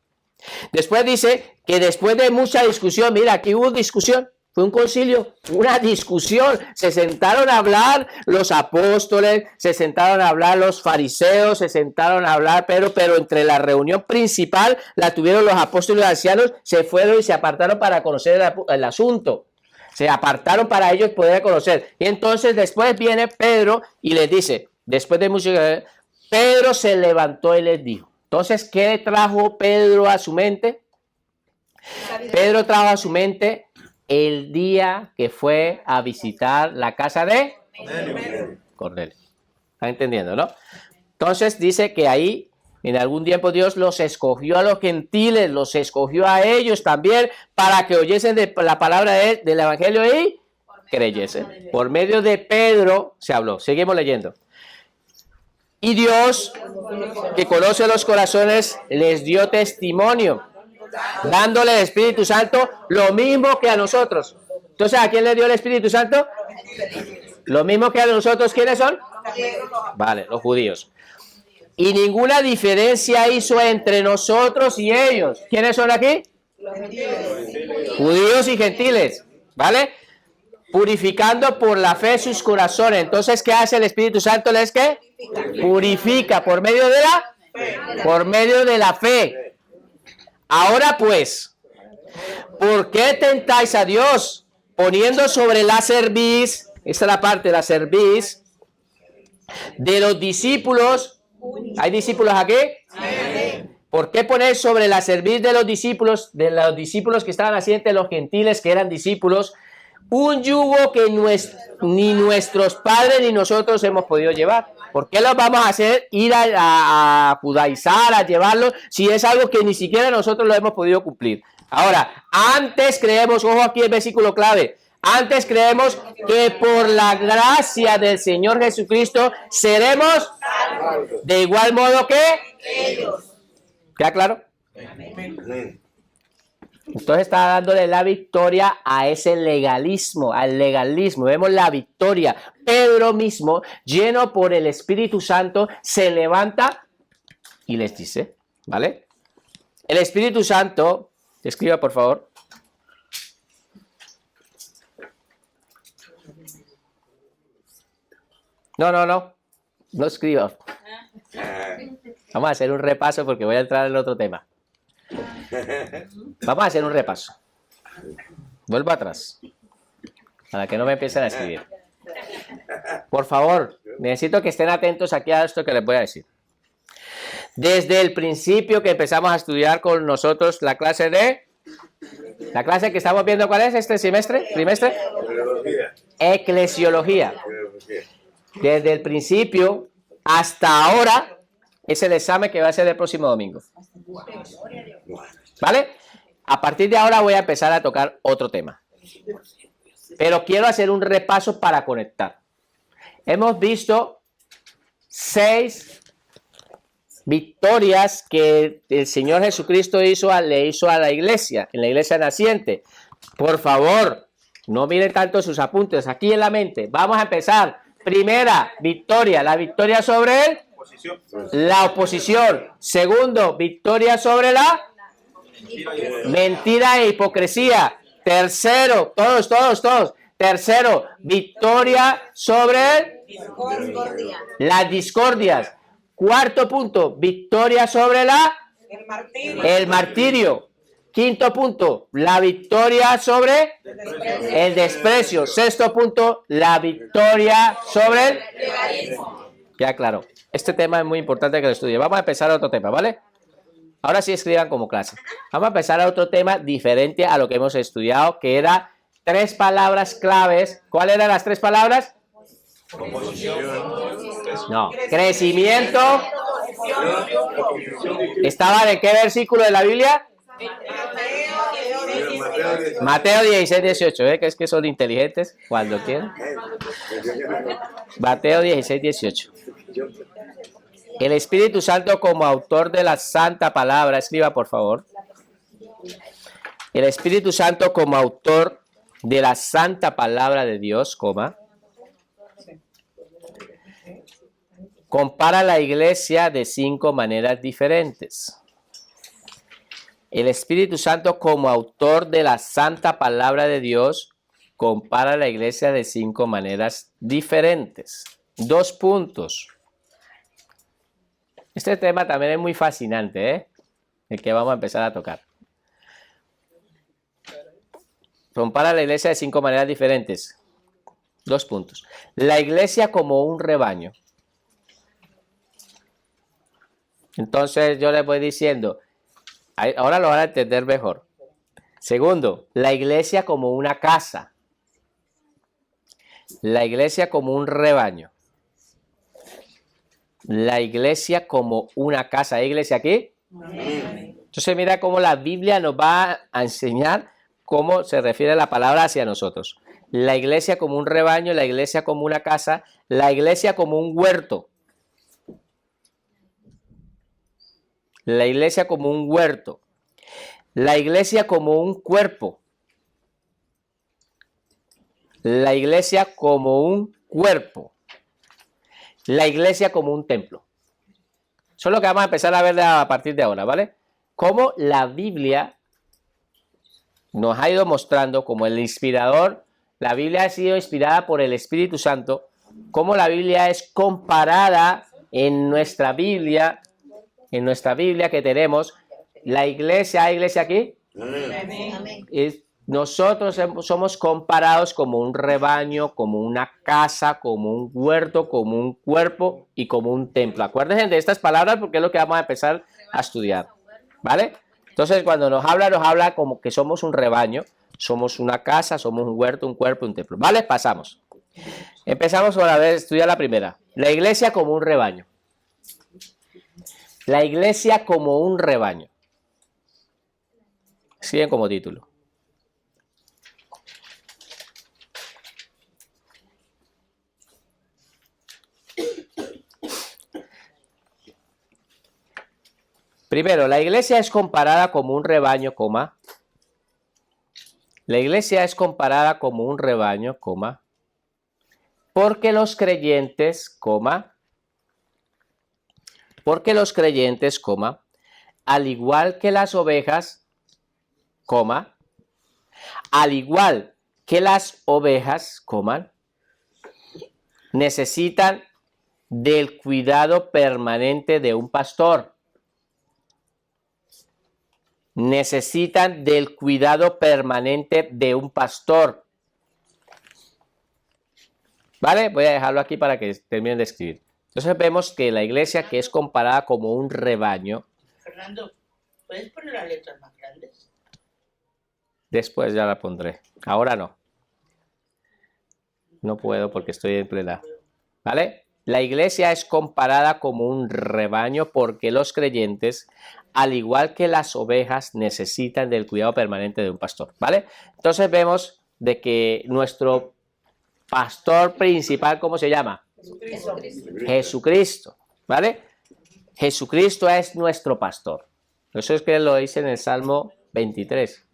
Después dice que después de mucha discusión, mira, aquí hubo discusión, fue un concilio, una discusión, se sentaron a hablar los apóstoles, se sentaron a hablar los fariseos, se sentaron a hablar, pero entre la reunión principal la tuvieron los apóstoles y los ancianos, se fueron y se apartaron para conocer el asunto. Se apartaron para ellos poder conocer. Y entonces después viene Pedro y les dice, después de mucho, Pedro se levantó y les dijo. Entonces, ¿qué trajo Pedro a su mente? Pedro trajo a su mente el día que fue a visitar la casa de Cornelio. ¿Están entendiendo, no? Entonces dice que ahí en algún tiempo Dios los escogió a los gentiles, los escogió a ellos también para que oyesen de la palabra del evangelio y creyesen. Por medio de Pedro se habló. Seguimos leyendo. Y Dios, que conoce los corazones, les dio testimonio, dándole el Espíritu Santo lo mismo que a nosotros. Entonces, ¿a quién le dio el Espíritu Santo? Lo mismo que a nosotros. ¿Quiénes son? Vale, los judíos. Y ninguna diferencia hizo entre nosotros y ellos. ¿Quiénes son aquí? Judíos y gentiles. ¿Vale? Purificando por la fe sus corazones. Entonces, ¿qué hace el Espíritu Santo? ¿Les qué? Purifica por medio de la fe. Ahora pues, ¿por qué tentáis a Dios poniendo sobre la cerviz, esta es la parte de la cerviz, de los discípulos? ¿Hay discípulos aquí? ¿Por qué ponéis sobre la cerviz de los discípulos que estaban así entre los gentiles que eran discípulos, un yugo que ni nuestros padres ni nosotros hemos podido llevar? ¿Por qué los vamos a hacer ir a judaizar, a llevarlos, si es algo que ni siquiera nosotros lo hemos podido cumplir? Ahora, antes creemos, ojo aquí el versículo clave, antes creemos que por la gracia del Señor Jesucristo seremos de igual modo que ellos. ¿Queda claro? Entonces está dándole la victoria a ese legalismo, al legalismo. Vemos la victoria. Pedro mismo, lleno por el Espíritu Santo, se levanta y les dice, ¿vale? El Espíritu Santo, escriba por favor. No escriba. Vamos a hacer un repaso porque voy a entrar en el otro tema. Vamos a hacer un repaso. Vuelvo atrás para que no me empiecen a escribir. Por favor, necesito que estén atentos aquí a esto que les voy a decir. Desde el principio que empezamos a estudiar con nosotros la clase que estamos viendo, ¿cuál es este trimestre? Eclesiología. Desde el principio hasta ahora es el examen que va a ser el próximo domingo. ¿Vale? A partir de ahora voy a empezar a tocar otro tema. Pero quiero hacer un repaso para conectar. Hemos visto 6 victorias que el Señor Jesucristo le hizo a la iglesia, en la iglesia naciente. Por favor, no miren tanto sus apuntes aquí en la mente. Vamos a empezar. Primera victoria, la victoria sobre la oposición. Segundo, victoria sobre la mentira e hipocresía. Tercero, todos. Tercero, victoria sobre las discordias. Cuarto punto, victoria sobre el martirio. Quinto punto, la victoria sobre el desprecio. Sexto punto, la victoria sobre el legalismo. Ya claro, este tema es muy importante que lo estudie. Vamos a empezar a otro tema, ¿vale? Ahora sí escriban como clase. Vamos a empezar a otro tema diferente a lo que hemos estudiado, que era 3 palabras claves. ¿Cuáles eran las 3 palabras? No, crecimiento. ¿Estaba de qué versículo de la Biblia? Mateo 16, 18, que es que son inteligentes cuando quieren. Mateo 16, 18. El Espíritu Santo como autor de la santa palabra, escriba por favor. El Espíritu Santo como autor de la santa palabra de Dios, compara la iglesia de 5 maneras diferentes. El Espíritu Santo como autor de la santa palabra de Dios compara la iglesia de 5 maneras diferentes. 2 puntos. Este tema también es muy fascinante, el que vamos a empezar a tocar. Compara la iglesia de 5 maneras diferentes. 2 puntos. La iglesia como un rebaño. Entonces yo les voy diciendo, ahora lo van a entender mejor. Segundo, la iglesia como una casa. La iglesia como un rebaño. La iglesia como una casa. ¿Hay iglesia aquí? Entonces mira cómo la Biblia nos va a enseñar cómo se refiere la palabra hacia nosotros. La iglesia como un rebaño, la iglesia como una casa, la iglesia como un huerto. La iglesia como un huerto. La iglesia como un cuerpo. La iglesia como un cuerpo. La iglesia como un templo. Eso es lo que vamos a empezar a ver a partir de ahora, ¿vale? Cómo la Biblia nos ha ido mostrando, como el inspirador, la Biblia ha sido inspirada por el Espíritu Santo, cómo la Biblia es comparada en nuestra Biblia que tenemos. La iglesia, ¿hay iglesia aquí? Amén. Nosotros somos comparados como un rebaño, como una casa, como un huerto, como un cuerpo y como un templo. Acuérdense de estas palabras porque es lo que vamos a empezar a estudiar, ¿vale? Entonces, cuando nos habla como que somos un rebaño, somos una casa, somos un huerto, un cuerpo, un templo, ¿vale? Pasamos. Empezamos ahora a ver, estudiar la primera. La iglesia como un rebaño. La iglesia como un rebaño. Siguen como título. Primero, la iglesia es comparada como un rebaño, coma. La iglesia es comparada como un rebaño, coma. Porque los creyentes, coma. Porque los creyentes, coma. Al igual que las ovejas, coma. Al igual que las ovejas, coma. Necesitan del cuidado permanente de un pastor. Necesitan del cuidado permanente de un pastor. ¿Vale? Voy a dejarlo aquí para que terminen de escribir. Entonces vemos que la iglesia, que es comparada como un rebaño. Fernando, ¿puedes poner las letras más grandes? Después ya la pondré. Ahora no. No puedo porque estoy en plena. ¿Vale? La iglesia es comparada como un rebaño porque los creyentes, al igual que las ovejas, necesitan del cuidado permanente de un pastor, ¿vale? Entonces vemos de que nuestro pastor principal, ¿cómo se llama? Jesucristo, ¿vale? Jesucristo es nuestro pastor. Eso es que lo dice en el Salmo 23.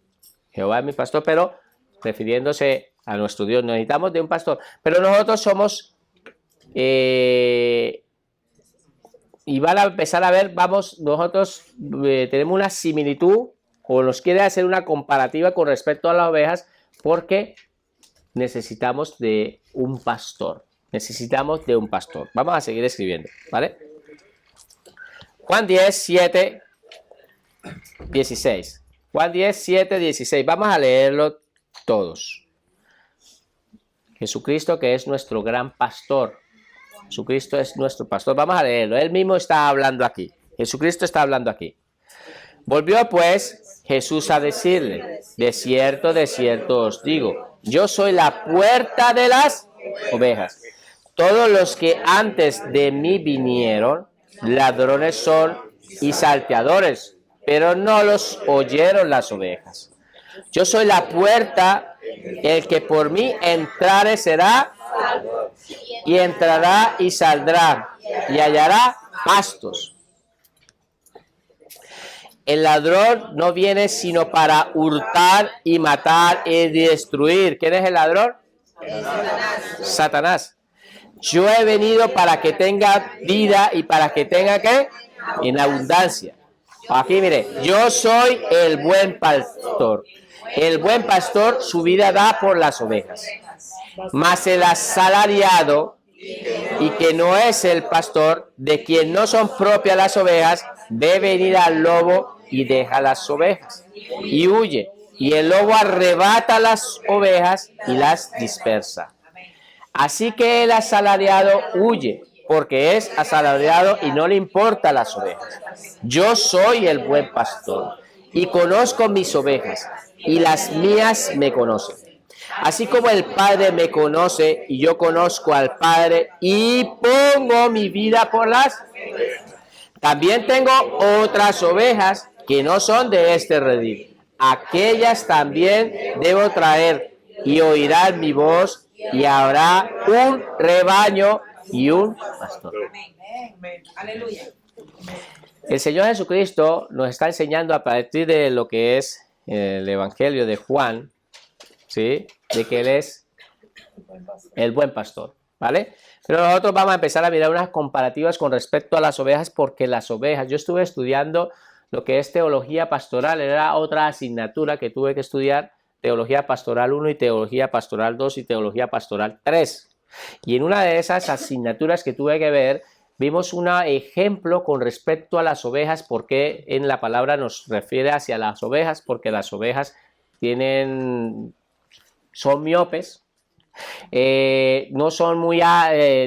Jehová es mi pastor, pero refiriéndose a nuestro Dios. Necesitamos de un pastor, pero nosotros somos... y van a empezar a ver, nosotros tenemos una similitud o nos quiere hacer una comparativa con respecto a las ovejas porque necesitamos de un pastor. Necesitamos de un pastor. Vamos a seguir escribiendo, ¿vale? Juan 10, 7, 16. Juan 10, 7, 16. Vamos a leerlo todos. Jesucristo, que es nuestro gran pastor. Jesucristo es nuestro pastor. Vamos a leerlo. Él mismo está hablando aquí. Jesucristo está hablando aquí. Volvió pues Jesús a decirle: de cierto os digo, yo soy la puerta de las ovejas. Todos los que antes de mí vinieron, ladrones son y salteadores, pero no los oyeron las ovejas. Yo soy la puerta, el que por mí entrare será y entrará y saldrá y hallará pastos. El ladrón no viene sino para hurtar y matar y destruir. ¿Quién es el ladrón? Satanás. Yo he venido para que tenga vida y para que tenga ¿qué? En abundancia. Aquí mire, yo soy el buen pastor. El buen pastor su vida da por las ovejas. Mas el asalariado, y que no es el pastor, de quien no son propias las ovejas, ve venir al lobo y deja las ovejas y huye. Y el lobo arrebata las ovejas y las dispersa. Así que el asalariado huye, porque es asalariado y no le importa las ovejas. Yo soy el buen pastor y conozco mis ovejas, y las mías me conocen. Así como el Padre me conoce y yo conozco al Padre y pongo mi vida por las. También tengo otras ovejas que no son de este redil. Aquellas también debo traer y oirán mi voz y habrá un rebaño y un pastor. Aleluya. El Señor Jesucristo nos está enseñando a partir de lo que es el Evangelio de Juan, ¿sí? De que Él es el buen pastor, ¿vale? Pero nosotros vamos a empezar a mirar unas comparativas con respecto a las ovejas, porque las ovejas, yo estuve estudiando lo que es teología pastoral, era otra asignatura que tuve que estudiar, teología pastoral 1 y teología pastoral 2 y teología pastoral 3. Y en una de esas asignaturas que tuve que ver, vimos un ejemplo con respecto a las ovejas, porque en la palabra nos refiere hacia las ovejas, porque las ovejas son miopes, no son muy,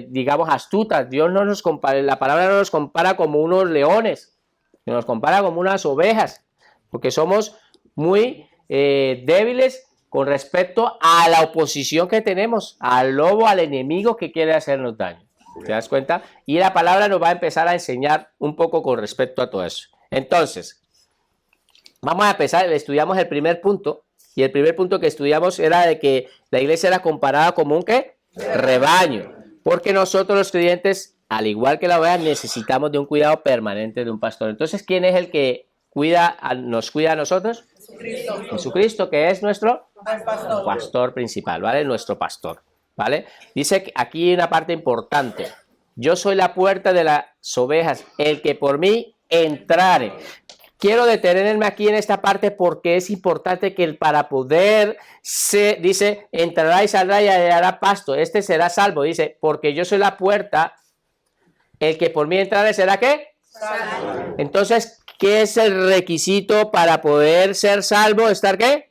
digamos, astutas. Dios no nos compara, la palabra no nos compara como unos leones, nos compara como unas ovejas, porque somos muy débiles con respecto a la oposición que tenemos, al lobo, al enemigo que quiere hacernos daño. ¿Te das cuenta? Y la palabra nos va a empezar a enseñar un poco con respecto a todo eso. Entonces, vamos a empezar, estudiamos el primer punto, y el primer punto que estudiamos era de que la iglesia era comparada como un ¿qué? Rebaño, porque nosotros los creyentes, al igual que la oveja, necesitamos de un cuidado permanente de un pastor. Entonces, ¿quién es el que nos cuida a nosotros? Jesucristo. Jesucristo, que es nuestro Pastor. pastor principal, ¿vale? Nuestro pastor, ¿vale? Dice que aquí una parte importante: yo soy la puerta de las ovejas, el que por mí entrare. Quiero detenerme aquí en esta parte porque es importante que para poder, dice, entrará y saldrá y hallará pasto. Este será salvo, dice, porque yo soy la puerta, el que por mí entrare será ¿qué? Salvo. Entonces, ¿qué es el requisito para poder ser salvo? ¿Estar qué?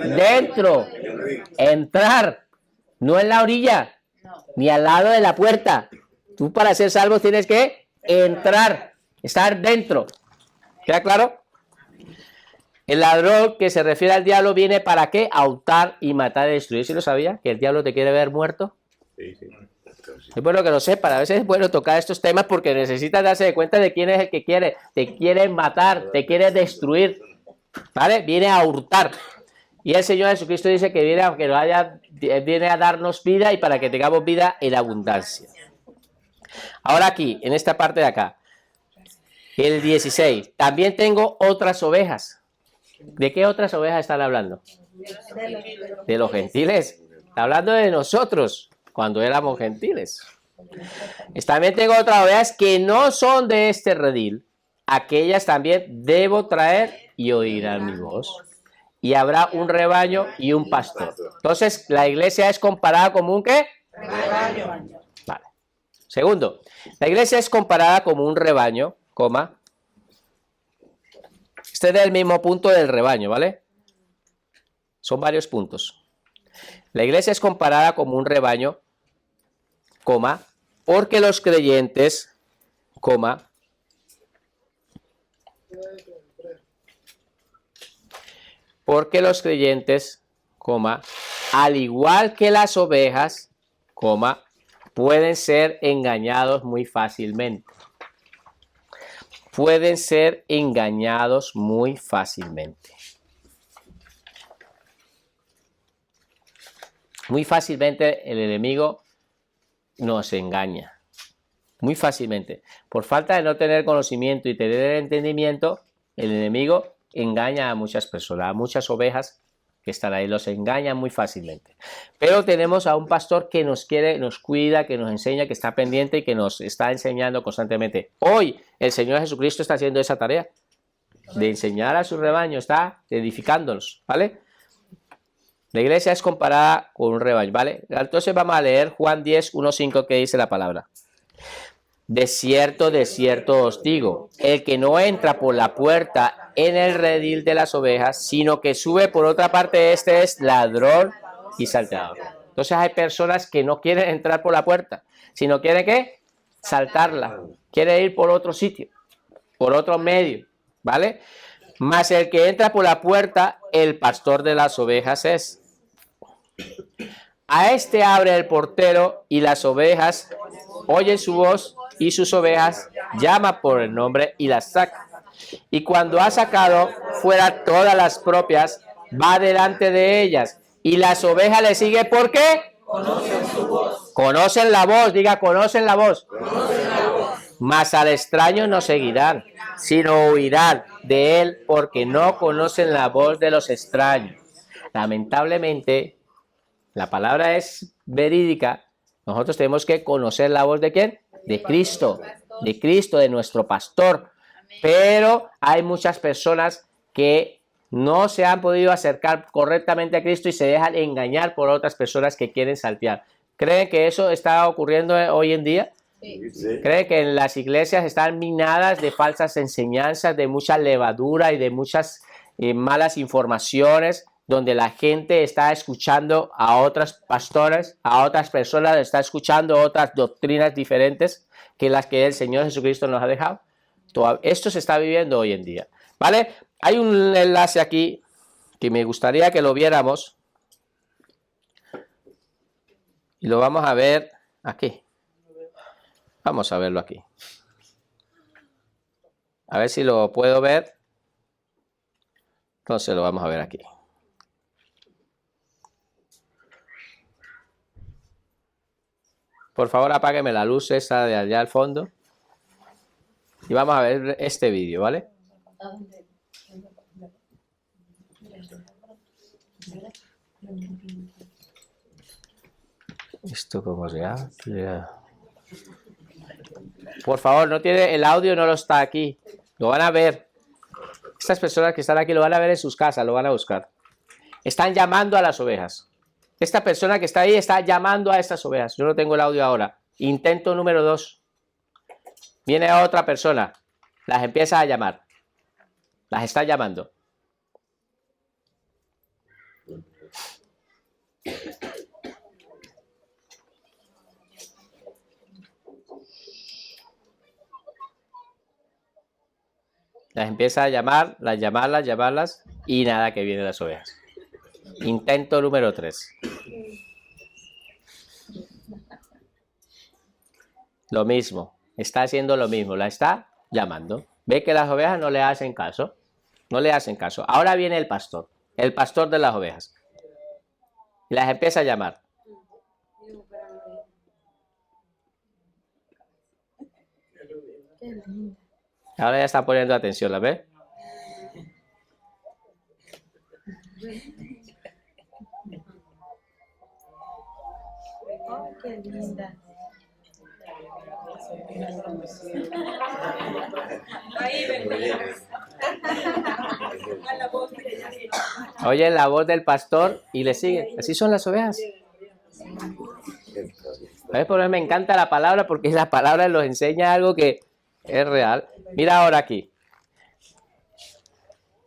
Dentro. Entrar. No en la orilla, ni al lado de la puerta. Tú para ser salvo tienes que entrar, estar dentro. ¿Queda claro? El ladrón, que se refiere al diablo, viene para qué? A hurtar y matar y destruir. ¿Sí lo sabía? Que el diablo te quiere ver muerto. Sí, sí. Es bueno que lo sepan. A veces es bueno tocar estos temas porque necesitas darse de cuenta de quién es el que te quiere matar, te quiere destruir, ¿vale? Viene a hurtar. Y el Señor Jesucristo dice que viene a darnos vida y para que tengamos vida en abundancia. Ahora aquí, en esta parte de acá, el 16. También tengo otras ovejas. ¿De qué otras ovejas están hablando? De los gentiles. Está hablando de nosotros cuando éramos gentiles. También tengo otras ovejas que no son de este redil. Aquellas también debo traer y oirán mi voz. Y habrá un rebaño y un pastor. Entonces, la iglesia es comparada como un ¿qué? Rebaño. Vale. Segundo, la iglesia es comparada como un rebaño, coma. Este es el mismo punto del rebaño, ¿vale? Son varios puntos. La iglesia es comparada como un rebaño, coma, porque los creyentes, coma, coma, al igual que las ovejas, coma, pueden ser engañados muy fácilmente. Pueden ser engañados muy fácilmente. Muy fácilmente el enemigo nos engaña. Muy fácilmente. Por falta de no tener conocimiento y tener entendimiento, el enemigo engaña a muchas personas, a muchas ovejas que están ahí, los engañan muy fácilmente. Pero tenemos a un pastor que nos quiere, nos cuida, que nos enseña, que está pendiente y que nos está enseñando constantemente. Hoy el Señor Jesucristo está haciendo esa tarea de enseñar a su rebaño, está edificándolos, ¿vale? La iglesia es comparada con un rebaño, ¿vale? Entonces vamos a leer Juan 10, 1, 5, que dice la palabra. De cierto os digo, el que no entra por la puerta en el redil de las ovejas, sino que sube por otra parte, este es ladrón y salteador. Entonces hay personas que no quieren entrar por la puerta, sino quieren ¿qué? Saltarla, quieren ir por otro sitio, por otro medio, ¿vale? Mas el que entra por la puerta, el pastor de las ovejas es. A este abre el portero y las ovejas oyen su voz y sus ovejas llama por el nombre y las saca. Y cuando ha sacado fuera todas las propias, va delante de ellas y las ovejas le siguen. ¿Por qué? Conocen su voz. Conocen la voz, diga, conocen la voz. Conocen la voz. Mas al extraño no seguirán, sino huirán de él porque no conocen la voz de los extraños. Lamentablemente, la palabra es verídica. Nosotros tenemos que conocer la voz de ¿quién? De Cristo, de nuestro pastor. Pero hay muchas personas que no se han podido acercar correctamente a Cristo y se dejan engañar por otras personas que quieren saltear. ¿Creen que eso está ocurriendo hoy en día? Sí. ¿Creen que en las iglesias están minadas de falsas enseñanzas, de mucha levadura y de muchas malas informaciones, donde la gente está escuchando a otras pastores, a otras personas, está escuchando otras doctrinas diferentes que las que el Señor Jesucristo nos ha dejado? Esto se está viviendo hoy en día, ¿vale? Hay un enlace aquí que me gustaría que lo viéramos y lo vamos a ver aquí. Vamos a verlo aquí. A ver si lo puedo ver. Entonces lo vamos a ver aquí. Por favor, apágueme la luz esa de allá al fondo. Y vamos a ver este vídeo, ¿vale? ¿Esto cómo se llama? Por favor, no tiene el audio, no lo está aquí. Lo van a ver. Estas personas que están aquí lo van a ver en sus casas, lo van a buscar. Están llamando a las ovejas. Esta persona que está ahí está llamando a estas ovejas. Yo no tengo el audio ahora. Intento número 2. Viene otra persona. Las empieza a llamar. Las está llamando. Las empieza a llamar, llamarlas y nada que vienen las ovejas. Intento número 3. Lo mismo, está haciendo lo mismo, la está llamando. Ve que las ovejas no le hacen caso, no le hacen caso. Ahora viene el pastor de las ovejas. Y las empieza a llamar. Ahora ya está poniendo atención, ¿la ve? Oh, qué linda. Oye la voz del pastor y le sigue. Así son las ovejas. ¿Ves? Por eso me encanta la palabra, porque la palabra nos enseña algo que es real. Mira ahora aquí.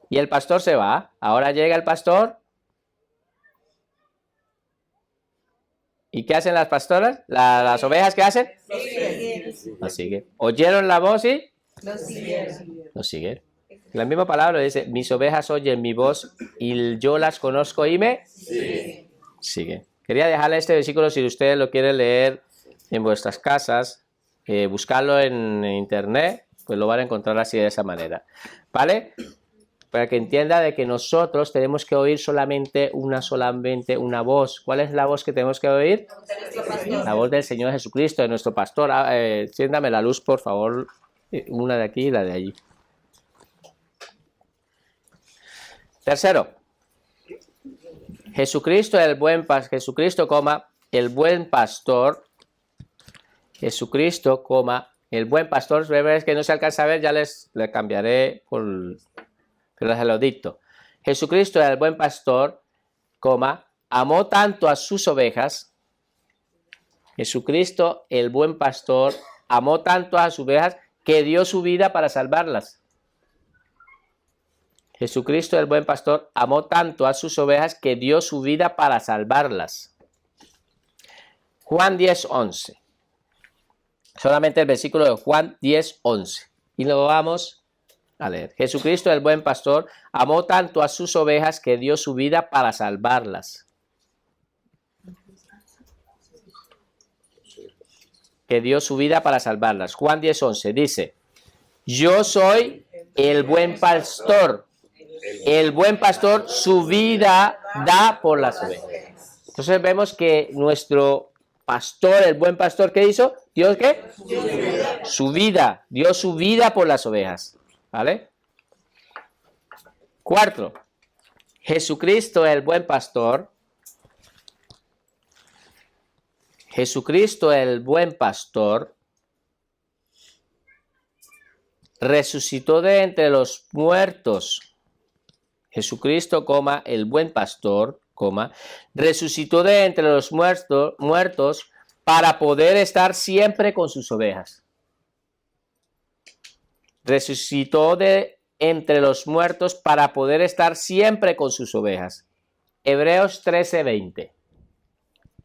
Y el pastor se va. Ahora llega el pastor. ¿Y qué hacen las pastoras? ¿Las ovejas qué hacen? Lo siguen. ¿Oyeron la voz y? Lo siguen. La misma palabra dice, mis ovejas oyen mi voz y yo las conozco y me siguen. Quería dejarle este versículo si ustedes lo quieren leer en vuestras casas, buscarlo en internet, pues lo van a encontrar así de esa manera. ¿Vale? Para que entienda de que nosotros tenemos que oír solamente una voz. ¿Cuál es la voz que tenemos que oír? La voz del Señor Jesucristo, de nuestro pastor. Enciéndame la luz, por favor. Una de aquí y la de allí. Tercero. Jesucristo, el buen pastor. Jesucristo, el buen pastor. Jesucristo, el buen pastor. Es que no se alcanza a ver, ya les cambiaré por... Pero se lo dicto. Jesucristo era el buen pastor, amó tanto a sus ovejas. Jesucristo, el buen pastor, amó tanto a sus ovejas que dio su vida para salvarlas. Jesucristo, el buen pastor, amó tanto a sus ovejas que dio su vida para salvarlas. Juan 10:11. Solamente el versículo de Juan 10:11. Y lo vamos a leer. Jesucristo, el buen pastor, amó tanto a sus ovejas que dio su vida para salvarlas. Que dio su vida para salvarlas. Juan 10:11 dice, yo soy el buen pastor. El buen pastor su vida da por las ovejas. Entonces vemos que nuestro pastor, el buen pastor, ¿qué hizo? ¿Dios qué? Su vida. Dio su vida por las ovejas. ¿Vale? Cuarto, Jesucristo el buen pastor. Jesucristo el buen pastor resucitó de entre los muertos. Jesucristo, el buen pastor, resucitó de entre los muertos para poder estar siempre con sus ovejas. Resucitó de entre los muertos para poder estar siempre con sus ovejas. Hebreos 13:20.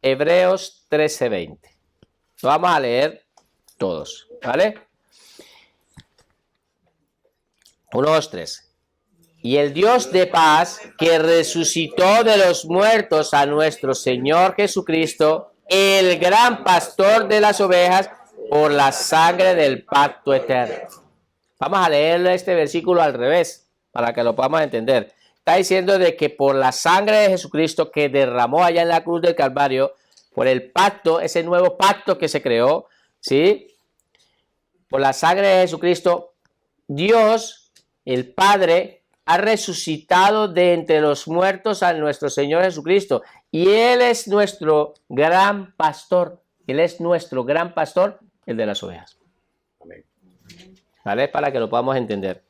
Hebreos 13:20. Lo vamos a leer todos, ¿vale? 1, 2, 3. Y el Dios de paz, que resucitó de los muertos a nuestro Señor Jesucristo, el gran pastor de las ovejas, por la sangre del pacto eterno. Vamos a leer este versículo al revés, para que lo podamos entender. Está diciendo de que por la sangre de Jesucristo que derramó allá en la cruz del Calvario, por el pacto, ese nuevo pacto que se creó, ¿sí? Por la sangre de Jesucristo, Dios, el Padre, ha resucitado de entre los muertos a nuestro Señor Jesucristo. Y Él es nuestro gran pastor. Él es nuestro gran pastor, el de las ovejas. Amén. ¿Vale? Para que lo podamos entender.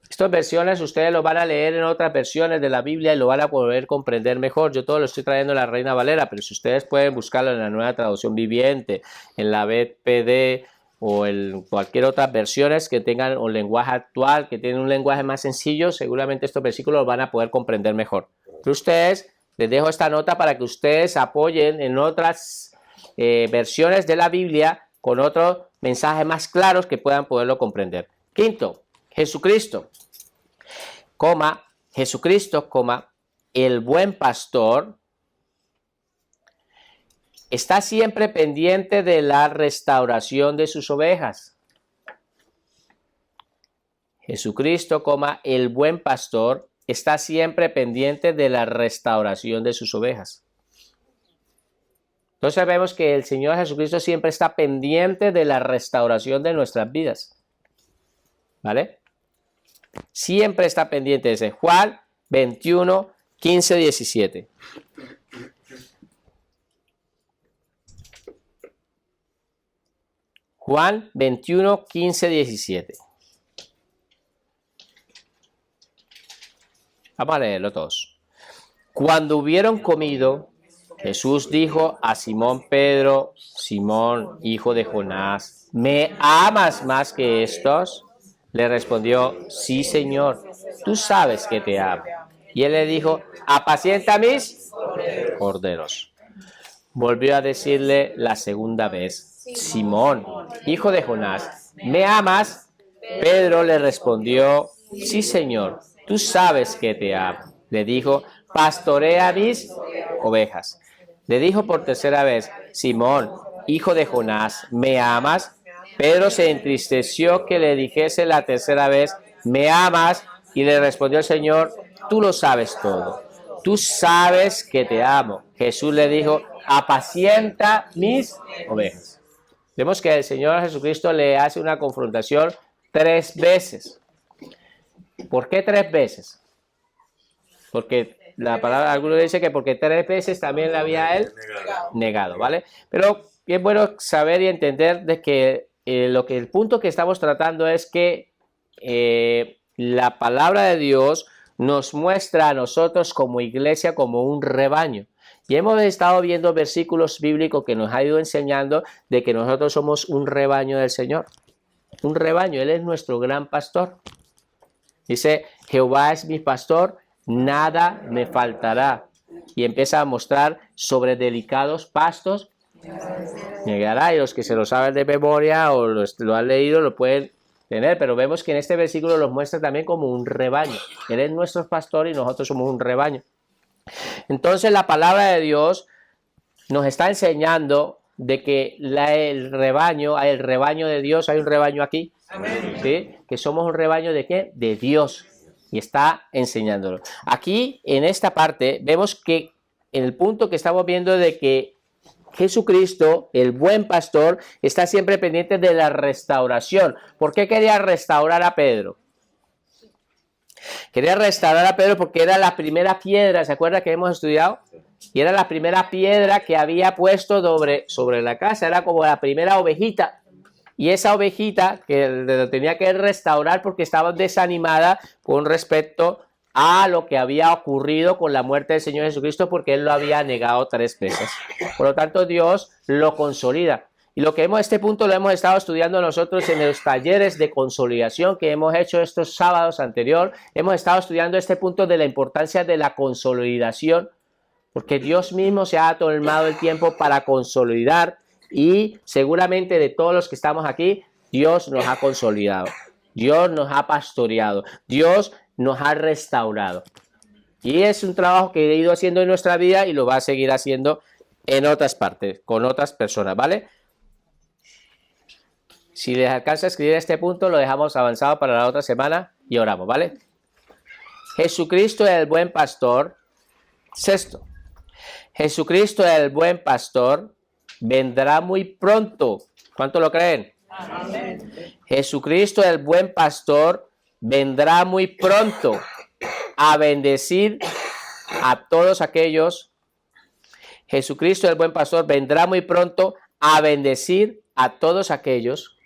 Estas versiones ustedes lo van a leer en otras versiones de la Biblia y lo van a poder comprender mejor. Yo todo lo estoy trayendo en la Reina Valera, pero si ustedes pueden buscarlo en la Nueva Traducción Viviente, en la BPD o en cualquier otra versiones que tengan un lenguaje actual, que tienen un lenguaje más sencillo, seguramente estos versículos los van a poder comprender mejor. Pero ustedes, les dejo esta nota para que ustedes apoyen en otras versiones de la Biblia con otros mensajes más claros que puedan poderlo comprender. Quinto, Jesucristo, el buen pastor, está siempre pendiente de la restauración de sus ovejas. Jesucristo, el buen pastor, está siempre pendiente de la restauración de sus ovejas. Entonces vemos que el Señor Jesucristo siempre está pendiente de la restauración de nuestras vidas. ¿Vale? Siempre está pendiente de ese. Juan 21, 15, 17. Juan 21, 15, 17. Vamos a leerlo todos. Cuando hubieron comido, Jesús dijo a Simón Pedro: Simón, hijo de Jonás, ¿me amas más que estos? Le respondió: sí, Señor, tú sabes que te amo. Y él le dijo: apacienta mis corderos. Volvió a decirle la segunda vez: Simón, hijo de Jonás, ¿me amas? Pedro le respondió: sí, Señor, tú sabes que te amo. Le dijo: pastorea mis ovejas. Le dijo por tercera vez: Simón, hijo de Jonás, ¿me amas? Pedro se entristeció que le dijese la tercera vez: ¿me amas? Y le respondió el Señor: tú lo sabes todo. Tú sabes que te amo. Jesús le dijo: apacienta mis ovejas. Vemos que el Señor Jesucristo le hace una confrontación 3 veces. ¿Por qué 3 veces? Porque la palabra, algunos dicen que porque 3 veces también le había él negado, ¿vale? Pero es bueno saber y entender de que el punto que estamos tratando es que la palabra de Dios nos muestra a nosotros como iglesia como un rebaño. Y hemos estado viendo versículos bíblicos que nos ha ido enseñando de que nosotros somos un rebaño del Señor. Un rebaño, Él es nuestro gran pastor. Dice: Jehová es mi pastor, nada me faltará. Y empieza a mostrar sobre delicados pastos llegará, y los que se lo saben de memoria o lo han leído lo pueden tener, pero vemos que en este versículo los muestra también como un rebaño. Él es nuestro pastor y nosotros somos un rebaño. Entonces la palabra de Dios nos está enseñando de que el rebaño de Dios, hay un rebaño aquí, ¿sí? Que somos un rebaño de ¿qué? De Dios, y está enseñándolo. Aquí en esta parte vemos que en el punto que estamos viendo de que Jesucristo, el buen pastor, está siempre pendiente de la restauración. ¿Por qué quería restaurar a Pedro? Quería restaurar a Pedro porque era la primera piedra, ¿se acuerda que hemos estudiado? Y era la primera piedra que había puesto sobre la casa, era como la primera ovejita. Y esa ovejita que lo tenía que restaurar porque estaba desanimada con respecto a lo que había ocurrido con la muerte del Señor Jesucristo, porque él lo había negado 3 veces. Por lo tanto, Dios lo consolida. Y este punto lo hemos estado estudiando nosotros en los talleres de consolidación que hemos hecho estos sábados anterior. Hemos estado estudiando este punto de la importancia de la consolidación, porque Dios mismo se ha tomado el tiempo para consolidar, y seguramente de todos los que estamos aquí, Dios nos ha consolidado, Dios nos ha pastoreado, Dios nos ha restaurado. Y es un trabajo que he ido haciendo en nuestra vida y lo va a seguir haciendo en otras partes, con otras personas, ¿vale? Si les alcanza a escribir este punto, lo dejamos avanzado para la otra semana y oramos, ¿vale? Jesucristo es el buen pastor. Sexto, Jesucristo es el buen pastor, vendrá muy pronto. ¿Cuánto lo creen? Amén. Jesucristo el buen pastor vendrá muy pronto a bendecir a todos aquellos. Jesucristo el buen pastor vendrá muy pronto a bendecir a todos aquellos.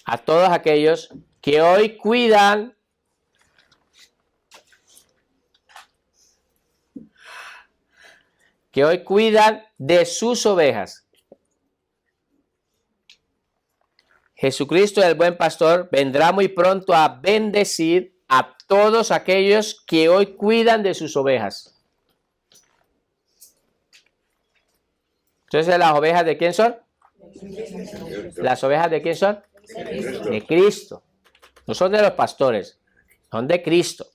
A todos aquellos que hoy cuidan de sus ovejas. Jesucristo, el buen pastor, vendrá muy pronto a bendecir a todos aquellos que hoy cuidan de sus ovejas. Entonces, ¿las ovejas de quién son? ¿Las ovejas de quién son? De Cristo. No son de los pastores, son de Cristo.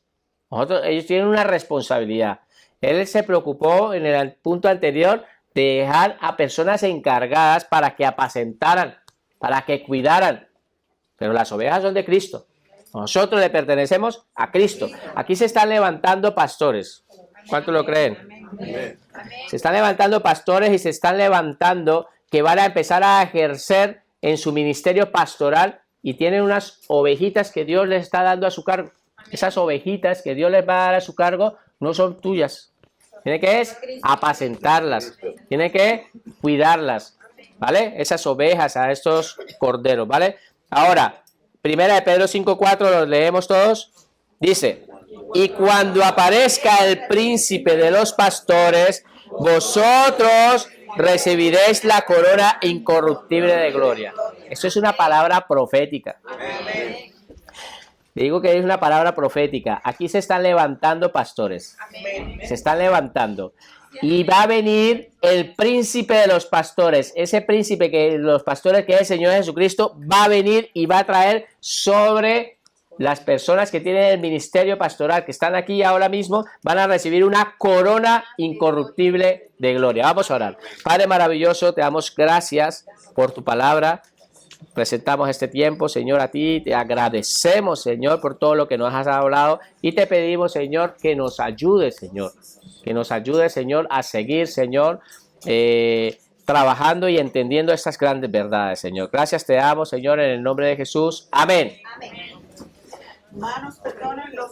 Ellos tienen una responsabilidad. Él se preocupó en el punto anterior de dejar a personas encargadas para que apacentaran, para que cuidaran. Pero las ovejas son de Cristo. Nosotros le pertenecemos a Cristo. Aquí se están levantando pastores. ¿Cuánto lo creen? Amén. Se están levantando pastores y se están levantando que van a empezar a ejercer en su ministerio pastoral y tienen unas ovejitas que Dios les está dando a su cargo. Esas ovejitas que Dios les va a dar a su cargo no son tuyas. Tiene que apacentarlas, tiene que cuidarlas, ¿vale? Esas ovejas, a estos corderos, ¿vale? Ahora, primera de Pedro 5:4, los leemos todos. Dice: y cuando aparezca el príncipe de los pastores, vosotros recibiréis la corona incorruptible de gloria. Eso es una palabra profética. Digo que es una palabra profética. Aquí se están levantando pastores. Se están levantando. Y va a venir el príncipe de los pastores. Ese príncipe que los pastores, que es el Señor Jesucristo, va a venir y va a traer sobre las personas que tienen el ministerio pastoral, que están aquí ahora mismo, van a recibir una corona incorruptible de gloria. Vamos a orar. Padre maravilloso, te damos gracias por tu palabra. Presentamos este tiempo, Señor, a ti. Te agradecemos, Señor, por todo lo que nos has hablado. Y te pedimos, Señor, que nos ayudes, Señor. Que nos ayudes, Señor, a seguir, Señor, trabajando y entendiendo estas grandes verdades, Señor. Gracias te damos, Señor, en el nombre de Jesús. Amén. Hermanos, perdonen los que